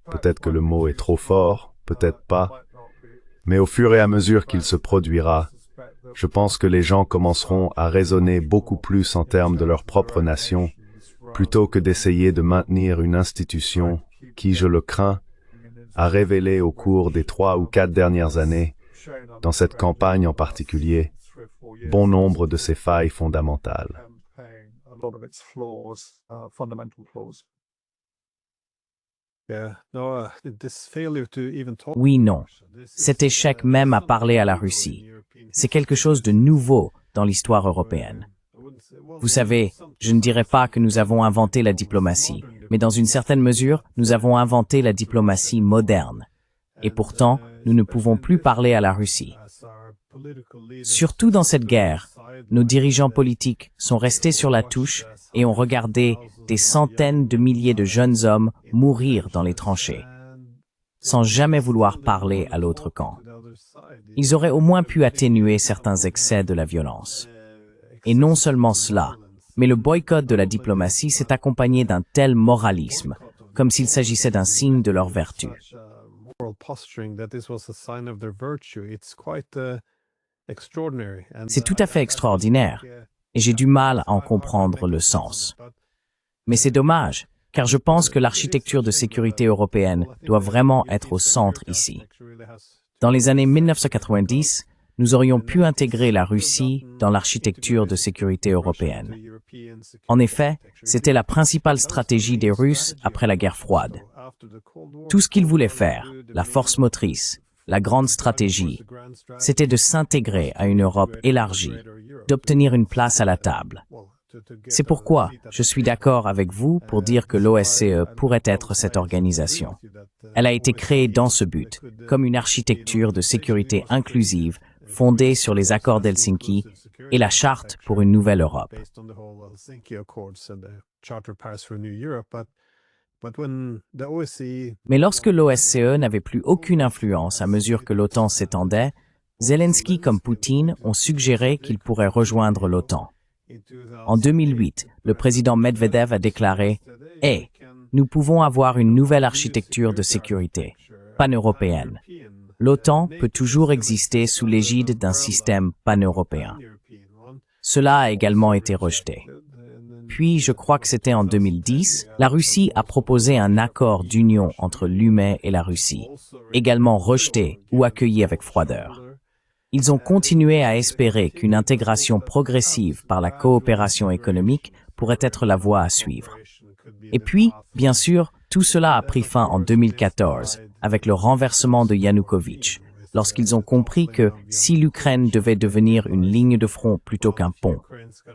peut-être que le mot est trop fort, peut-être pas, mais au fur et à mesure qu'il se produira, je pense que les gens commenceront à raisonner beaucoup plus en termes de leur propre nation, plutôt que d'essayer de maintenir une institution qui, je le crains, a révélé au cours des 3 ou 4 dernières années, dans cette campagne en particulier, bon nombre de ses failles fondamentales. Oui, non. Cet échec même à parler à la Russie, c'est quelque chose de nouveau dans l'histoire européenne. Vous savez, je ne dirais pas que nous avons inventé la diplomatie, mais dans une certaine mesure, nous avons inventé la diplomatie moderne. Et pourtant, nous ne pouvons plus parler à la Russie. Surtout dans cette guerre, nos dirigeants politiques sont restés sur la touche et ont regardé des centaines de milliers de jeunes hommes mourir dans les tranchées, sans jamais vouloir parler à l'autre camp. Ils auraient au moins pu atténuer certains excès de la violence. Et non seulement cela, mais le boycott de la diplomatie s'est accompagné d'un tel moralisme, comme s'il s'agissait d'un signe de leur vertu. C'est tout à fait extraordinaire, et j'ai du mal à en comprendre le sens. Mais c'est dommage, car je pense que l'architecture de sécurité européenne doit vraiment être au centre ici. Dans les années 1990, nous aurions pu intégrer la Russie dans l'architecture de sécurité européenne. En effet, c'était la principale stratégie des Russes après la guerre froide. Tout ce qu'ils voulaient faire, la force motrice, la grande stratégie, c'était de s'intégrer à une Europe élargie, d'obtenir une place à la table. C'est pourquoi je suis d'accord avec vous pour dire que l'OSCE pourrait être cette organisation. Elle a été créée dans ce but, comme une architecture de sécurité inclusive fondée sur les accords d'Helsinki et la Charte pour une nouvelle Europe. Mais lorsque l'OSCE n'avait plus aucune influence à mesure que l'OTAN s'étendait, Zelensky comme Poutine ont suggéré qu'il pourrait rejoindre l'OTAN. En 2008, le président Medvedev a déclaré « Hey, nous pouvons avoir une nouvelle architecture de sécurité, pan-européenne. L'OTAN peut toujours exister sous l'égide d'un système pan-européen. » Cela a également été rejeté. Puis, je crois que c'était en 2010, la Russie a proposé un accord d'union entre l'UME et la Russie, également rejeté ou accueilli avec froideur. Ils ont continué à espérer qu'une intégration progressive par la coopération économique pourrait être la voie à suivre. Et puis, bien sûr, tout cela a pris fin en 2014 avec le renversement de Yanukovych, lorsqu'ils ont compris que si l'Ukraine devait devenir une ligne de front plutôt qu'un pont,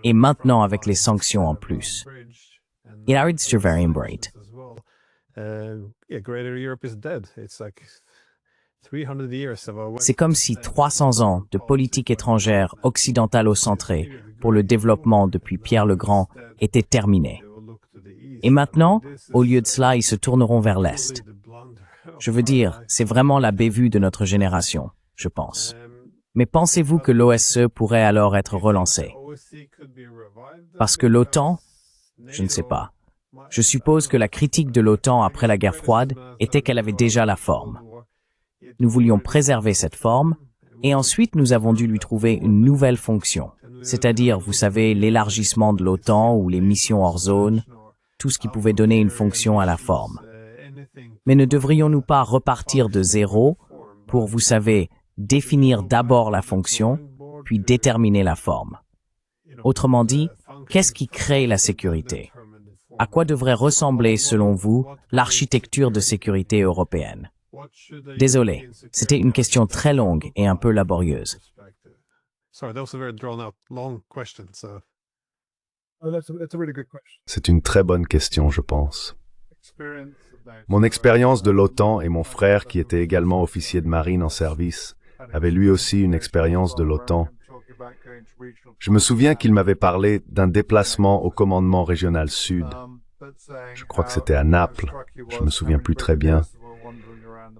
et maintenant avec les sanctions en plus. C'est comme si 300 ans de politique étrangère occidentalo-centrée pour le développement depuis Pierre le Grand étaient terminés. Et maintenant, au lieu de cela, ils se tourneront vers l'Est. Je veux dire, c'est vraiment la bévue de notre génération, je pense. Mais pensez-vous que l'OSCE pourrait alors être relancée? Parce que l'OTAN, je ne sais pas. Je suppose que la critique de l'OTAN après la guerre froide était qu'elle avait déjà la forme. Nous voulions préserver cette forme, et ensuite nous avons dû lui trouver une nouvelle fonction, c'est-à-dire, vous savez, l'élargissement de l'OTAN ou les missions hors zone, tout ce qui pouvait donner une fonction à la forme. Mais ne devrions-nous pas repartir de zéro pour, vous savez, définir d'abord la fonction, puis déterminer la forme? Autrement dit, qu'est-ce qui crée la sécurité? À quoi devrait ressembler, selon vous, l'architecture de sécurité européenne? Désolé, c'était une question très longue et un peu laborieuse. C'est une très bonne question, je pense. Mon expérience de l'OTAN et mon frère, qui était également officier de marine en service, avait lui aussi une expérience de l'OTAN. Je me souviens qu'il m'avait parlé d'un déplacement au commandement régional sud. Je crois que c'était à Naples, je me souviens plus très bien.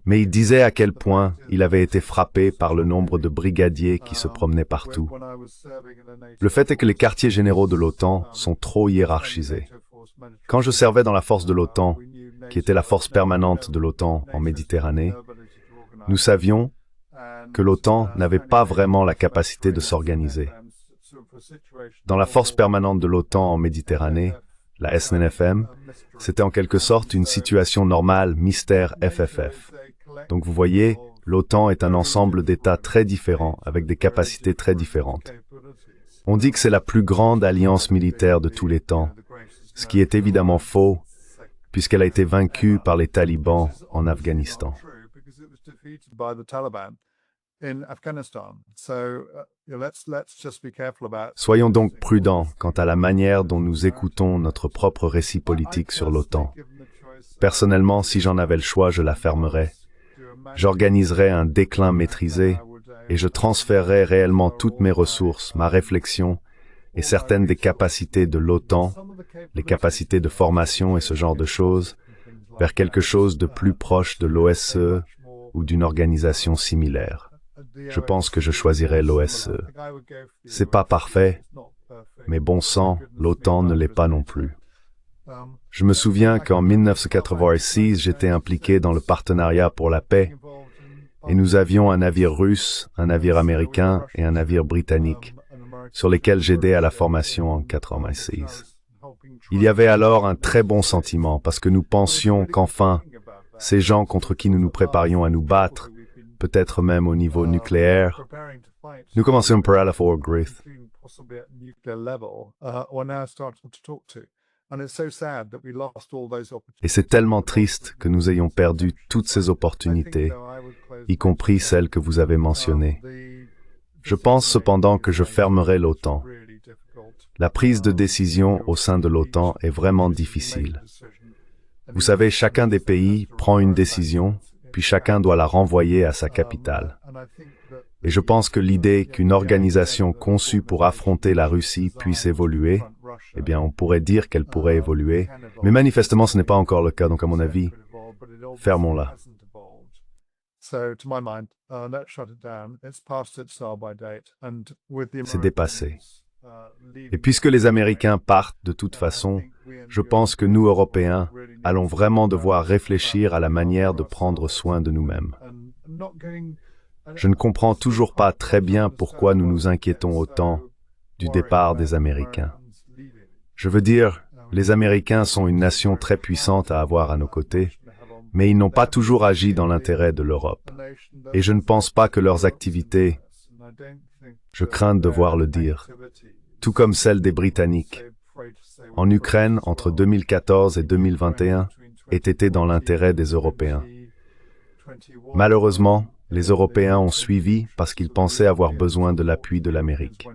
Mais il disait à quel point il avait été frappé par le nombre de brigadiers qui se promenaient partout. Le fait est que les quartiers généraux de l'OTAN sont trop hiérarchisés. Quand je servais dans la force de l'OTAN, qui était la force permanente de l'OTAN en Méditerranée, nous savions que l'OTAN n'avait pas vraiment la capacité de s'organiser. Dans la force permanente de l'OTAN en Méditerranée, la SNFM, c'était en quelque sorte une situation normale mystère FFF. Donc vous voyez, l'OTAN est un ensemble d'États très différents, avec des capacités très différentes. On dit que c'est la plus grande alliance militaire de tous les temps, ce qui est évidemment faux, puisqu'elle a été vaincue par les talibans en Afghanistan. Soyons donc prudents quant à la manière dont nous écoutons notre propre récit politique sur l'OTAN. Personnellement, si j'en avais le choix, je la fermerais. J'organiserais un déclin maîtrisé et je transférerais réellement toutes mes ressources, ma réflexion et certaines des capacités de l'OTAN, les capacités de formation et ce genre de choses, vers quelque chose de plus proche de l'OSCE ou d'une organisation similaire. Je pense que je choisirais l'OSCE. C'est pas parfait, mais bon sang, l'OTAN ne l'est pas non plus. Je me souviens qu'en 1986, j'étais impliqué dans le partenariat pour la paix et nous avions un navire russe, un navire américain et un navire britannique sur lesquels j'aidais à la formation en 1986. Il y avait alors un très bon sentiment parce que nous pensions qu'enfin, ces gens contre qui nous nous préparions à nous battre, peut-être même au niveau nucléaire, nous commencions par la Fort Griff. Et c'est tellement triste que nous ayons perdu toutes ces opportunités, y compris celles que vous avez mentionnées. Je pense cependant que je fermerai l'OTAN. La prise de décision au sein de l'OTAN est vraiment difficile. Vous savez, chacun des pays prend une décision, puis chacun doit la renvoyer à sa capitale. Et je pense que l'idée qu'une organisation conçue pour affronter la Russie puisse évoluer, eh bien, on pourrait dire qu'elle pourrait évoluer, mais manifestement, ce n'est pas encore le cas, donc à mon avis, fermons-la. C'est dépassé. Et puisque les Américains partent de toute façon, je pense que nous, Européens, allons vraiment devoir réfléchir à la manière de prendre soin de nous-mêmes. Je ne comprends toujours pas très bien pourquoi nous nous inquiétons autant du départ des Américains. Je veux dire, les Américains sont une nation très puissante à avoir à nos côtés, mais ils n'ont pas toujours agi dans l'intérêt de l'Europe. Et je ne pense pas que leurs activités, je crains de devoir le dire, tout comme celles des Britanniques, en Ukraine entre 2014 et 2021, aient été dans l'intérêt des Européens. Malheureusement, les Européens ont suivi parce qu'ils pensaient avoir besoin de l'appui de l'Amérique.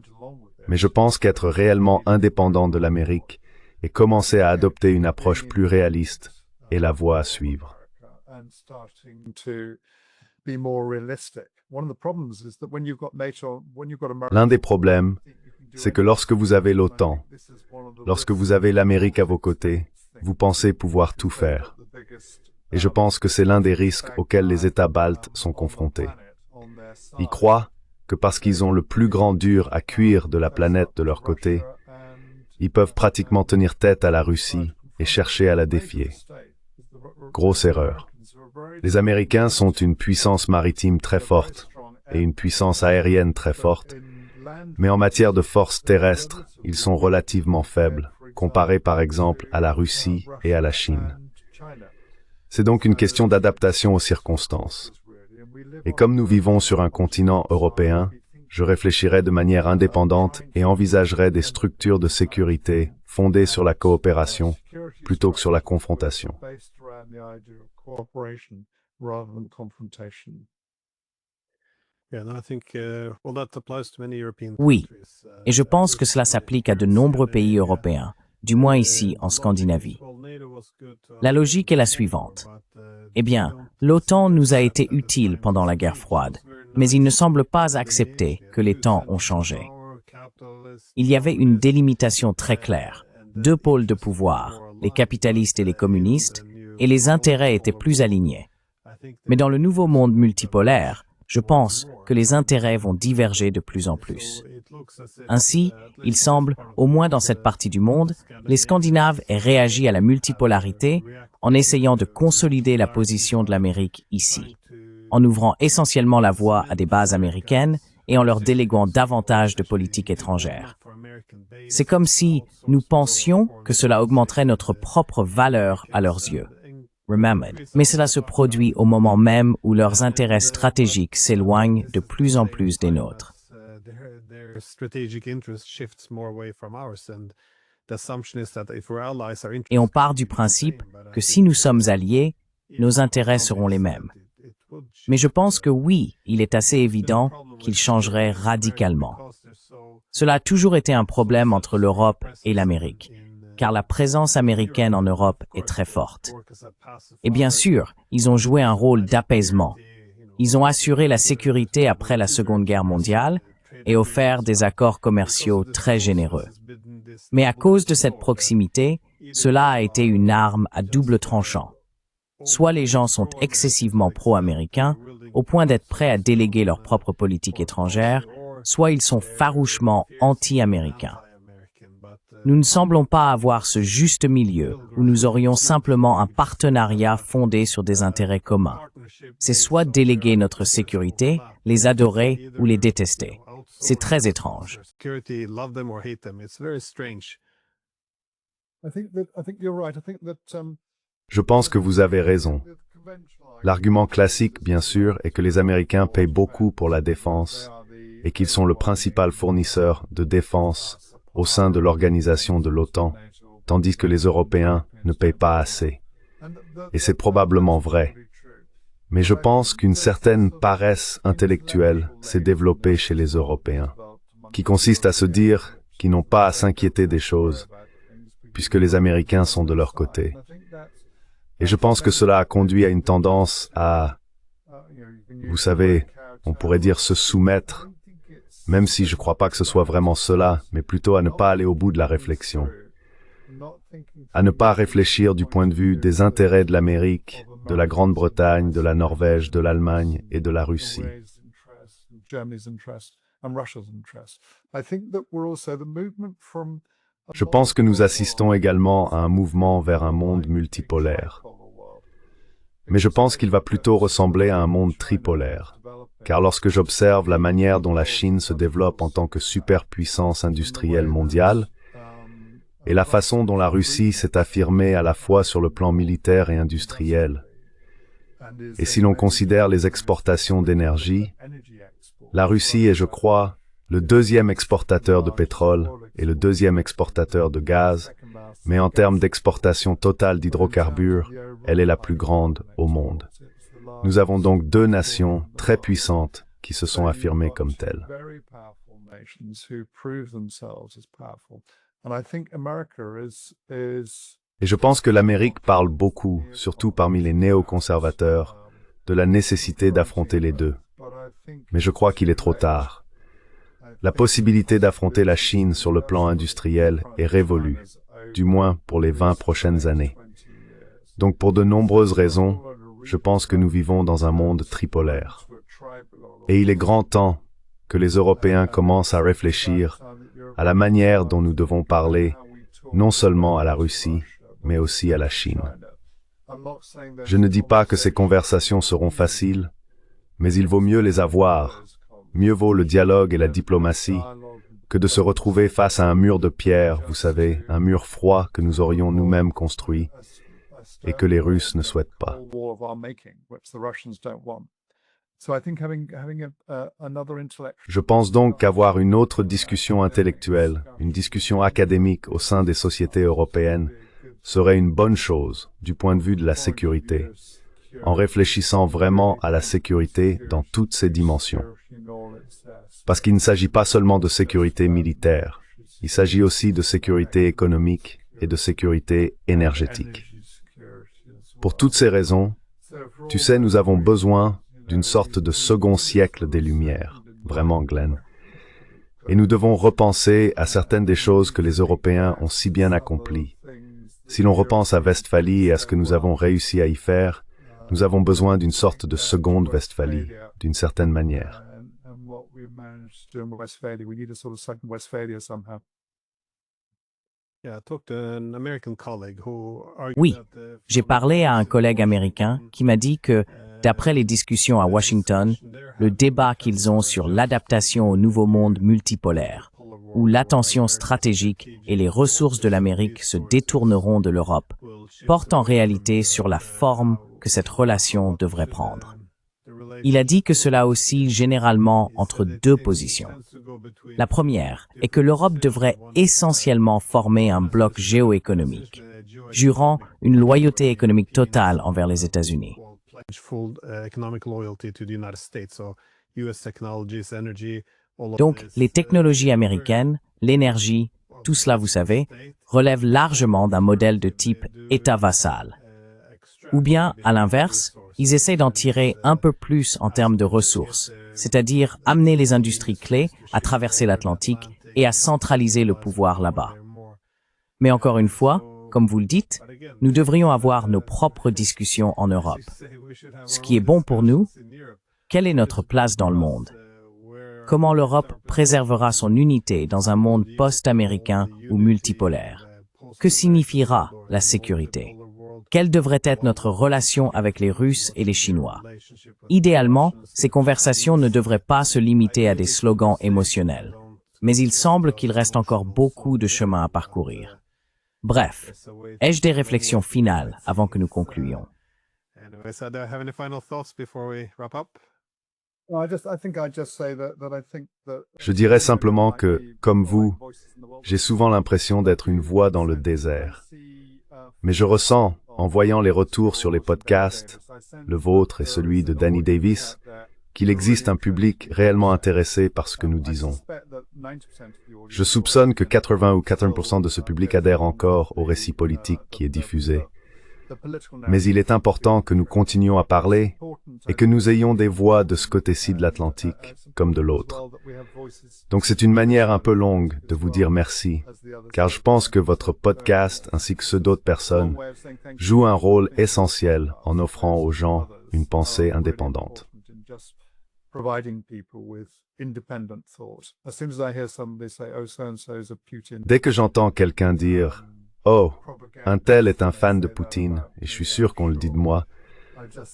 Mais je pense qu'être réellement indépendant de l'Amérique et commencer à adopter une approche plus réaliste est la voie à suivre. L'un des problèmes, c'est que lorsque vous avez l'OTAN, lorsque vous avez l'Amérique à vos côtés, vous pensez pouvoir tout faire. Et je pense que c'est l'un des risques auxquels les États baltes sont confrontés. Ils croient que parce qu'ils ont le plus grand dur à cuire de la planète de leur côté, ils peuvent pratiquement tenir tête à la Russie et chercher à la défier. Grosse erreur. Les Américains sont une puissance maritime très forte et une puissance aérienne très forte, mais en matière de force terrestre, ils sont relativement faibles, comparés par exemple à la Russie et à la Chine. C'est donc une question d'adaptation aux circonstances. Et comme nous vivons sur un continent européen, je réfléchirai de manière indépendante et envisagerai des structures de sécurité fondées sur la coopération plutôt que sur la confrontation. Oui, et je pense que cela s'applique à de nombreux pays européens, du moins ici en Scandinavie. La logique est la suivante. Eh bien, l'OTAN nous a été utile pendant la guerre froide, mais il ne semble pas accepter que les temps ont changé. Il y avait une délimitation très claire, deux pôles de pouvoir, les capitalistes et les communistes, et les intérêts étaient plus alignés. Mais dans le nouveau monde multipolaire, je pense que les intérêts vont diverger de plus en plus. Ainsi, il semble, au moins dans cette partie du monde, les Scandinaves aient réagi à la multipolarité en essayant de consolider la position de l'Amérique ici, en ouvrant essentiellement la voie à des bases américaines et en leur déléguant davantage de politique étrangère. C'est comme si nous pensions que cela augmenterait notre propre valeur à leurs yeux. Remembered. Mais cela se produit au moment même où leurs intérêts stratégiques s'éloignent de plus en plus des nôtres. Et on part du principe que si nous sommes alliés, nos intérêts seront les mêmes. Mais je pense que oui, il est assez évident qu'ils changeraient radicalement. Cela a toujours été un problème entre l'Europe et l'Amérique, car la présence américaine en Europe est très forte. Et bien sûr, ils ont joué un rôle d'apaisement. Ils ont assuré la sécurité après la Seconde Guerre mondiale et offert des accords commerciaux très généreux. Mais à cause de cette proximité, cela a été une arme à double tranchant. Soit les gens sont excessivement pro-américains, au point d'être prêts à déléguer leur propre politique étrangère, soit ils sont farouchement anti-américains. Nous ne semblons pas avoir ce juste milieu où nous aurions simplement un partenariat fondé sur des intérêts communs. C'est soit déléguer notre sécurité, les adorer ou les détester. C'est très étrange. Je pense que vous avez raison. L'argument classique, bien sûr, est que les Américains payent beaucoup pour la défense et qu'ils sont le principal fournisseur de défense au sein de l'organisation de l'OTAN, tandis que les Européens ne payent pas assez. Et c'est probablement vrai. Mais je pense qu'une certaine paresse intellectuelle s'est développée chez les Européens, qui consiste à se dire qu'ils n'ont pas à s'inquiéter des choses, puisque les Américains sont de leur côté. Et je pense que cela a conduit à une tendance à, vous savez, on pourrait dire se soumettre, même si je ne crois pas que ce soit vraiment cela, mais plutôt à ne pas aller au bout de la réflexion. À ne pas réfléchir du point de vue des intérêts de l'Amérique, de la Grande-Bretagne, de la Norvège, de l'Allemagne et de la Russie. Je pense que nous assistons également à un mouvement vers un monde multipolaire. Mais je pense qu'il va plutôt ressembler à un monde tripolaire. Car lorsque j'observe la manière dont la Chine se développe en tant que superpuissance industrielle mondiale, et la façon dont la Russie s'est affirmée à la fois sur le plan militaire et industriel, et si l'on considère les exportations d'énergie, la Russie est, je crois, le deuxième exportateur de pétrole et le deuxième exportateur de gaz, mais en termes d'exportation totale d'hydrocarbures, elle est la plus grande au monde. Nous avons donc deux nations très puissantes qui se sont affirmées comme telles. Et je pense que l'Amérique parle beaucoup, surtout parmi les néoconservateurs, de la nécessité d'affronter les deux. Mais je crois qu'il est trop tard. La possibilité d'affronter la Chine sur le plan industriel est révolue, du moins pour les 20 prochaines années. Donc pour de nombreuses raisons, je pense que nous vivons dans un monde tripolaire. Et il est grand temps que les Européens commencent à réfléchir à la manière dont nous devons parler, non seulement à la Russie, mais aussi à la Chine. Je ne dis pas que ces conversations seront faciles, mais il vaut mieux les avoir. Mieux vaut le dialogue et la diplomatie que de se retrouver face à un mur de pierre, vous savez, un mur froid que nous aurions nous-mêmes construit et que les Russes ne souhaitent pas. Je pense donc qu'avoir une autre discussion intellectuelle, une discussion académique au sein des sociétés européennes serait une bonne chose du point de vue de la sécurité, en réfléchissant vraiment à la sécurité dans toutes ses dimensions. Parce qu'il ne s'agit pas seulement de sécurité militaire, il s'agit aussi de sécurité économique et de sécurité énergétique. Pour toutes ces raisons, tu sais, nous avons besoin d'une sorte de second siècle des Lumières, vraiment, Glenn. Et nous devons repenser à certaines des choses que les Européens ont si bien accomplies. Si l'on repense à Westphalie et à ce que nous avons réussi à y faire, nous avons besoin d'une sorte de seconde Westphalie, d'une certaine manière. Oui, j'ai parlé à un collègue américain qui m'a dit que, d'après les discussions à Washington, le débat qu'ils ont sur l'adaptation au nouveau monde multipolaire, où l'attention stratégique et les ressources de l'Amérique se détourneront de l'Europe, porte en réalité sur la forme que cette relation devrait prendre. Il a dit que cela oscille généralement entre deux positions. La première est que l'Europe devrait essentiellement former un bloc géoéconomique, jurant une loyauté économique totale envers les États-Unis. Donc, les technologies américaines, l'énergie, tout cela, vous savez, relève largement d'un modèle de type État vassal. Ou bien, à l'inverse, ils essaient d'en tirer un peu plus en termes de ressources, c'est-à-dire amener les industries clés à traverser l'Atlantique et à centraliser le pouvoir là-bas. Mais encore une fois, comme vous le dites, nous devrions avoir nos propres discussions en Europe. Ce qui est bon pour nous, quelle est notre place dans le monde? Comment l'Europe préservera son unité dans un monde post-américain ou multipolaire? Que signifiera la sécurité? Quelle devrait être notre relation avec les Russes et les Chinois? Idéalement, ces conversations ne devraient pas se limiter à des slogans émotionnels, mais il semble qu'il reste encore beaucoup de chemin à parcourir. Bref, ai-je des réflexions finales avant que nous concluions? Je dirais simplement que, comme vous, j'ai souvent l'impression d'être une voix dans le désert. Mais je ressens, en voyant les retours sur les podcasts, le vôtre et celui de Danny Davis, qu'il existe un public réellement intéressé par ce que nous disons. Je soupçonne que 80 ou 80% de ce public adhère encore au récit politique qui est diffusé. Mais il est important que nous continuions à parler et que nous ayons des voix de ce côté-ci de l'Atlantique comme de l'autre. Donc c'est une manière un peu longue de vous dire merci, car je pense que votre podcast ainsi que ceux d'autres personnes jouent un rôle essentiel en offrant aux gens une pensée indépendante. Dès que j'entends quelqu'un dire « Oh, un tel est un fan de Poutine, et je suis sûr qu'on le dit de moi »,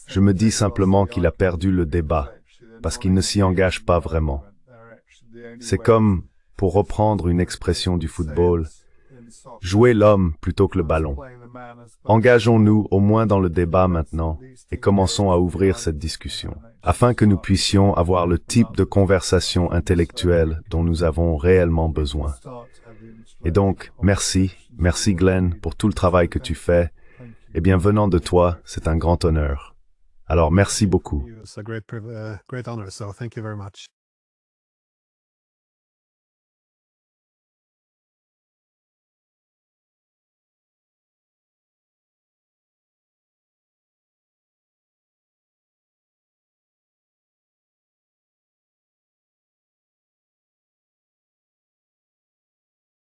je me dis simplement qu'il a perdu le débat, parce qu'il ne s'y engage pas vraiment. C'est comme, pour reprendre une expression du football, jouer l'homme plutôt que le ballon. Engageons-nous au moins dans le débat maintenant et commençons à ouvrir cette discussion, afin que nous puissions avoir le type de conversation intellectuelle dont nous avons réellement besoin. Et donc, merci Glenn pour tout le travail que tu fais. Eh bien, venant de toi, c'est un grand honneur. Alors, merci beaucoup.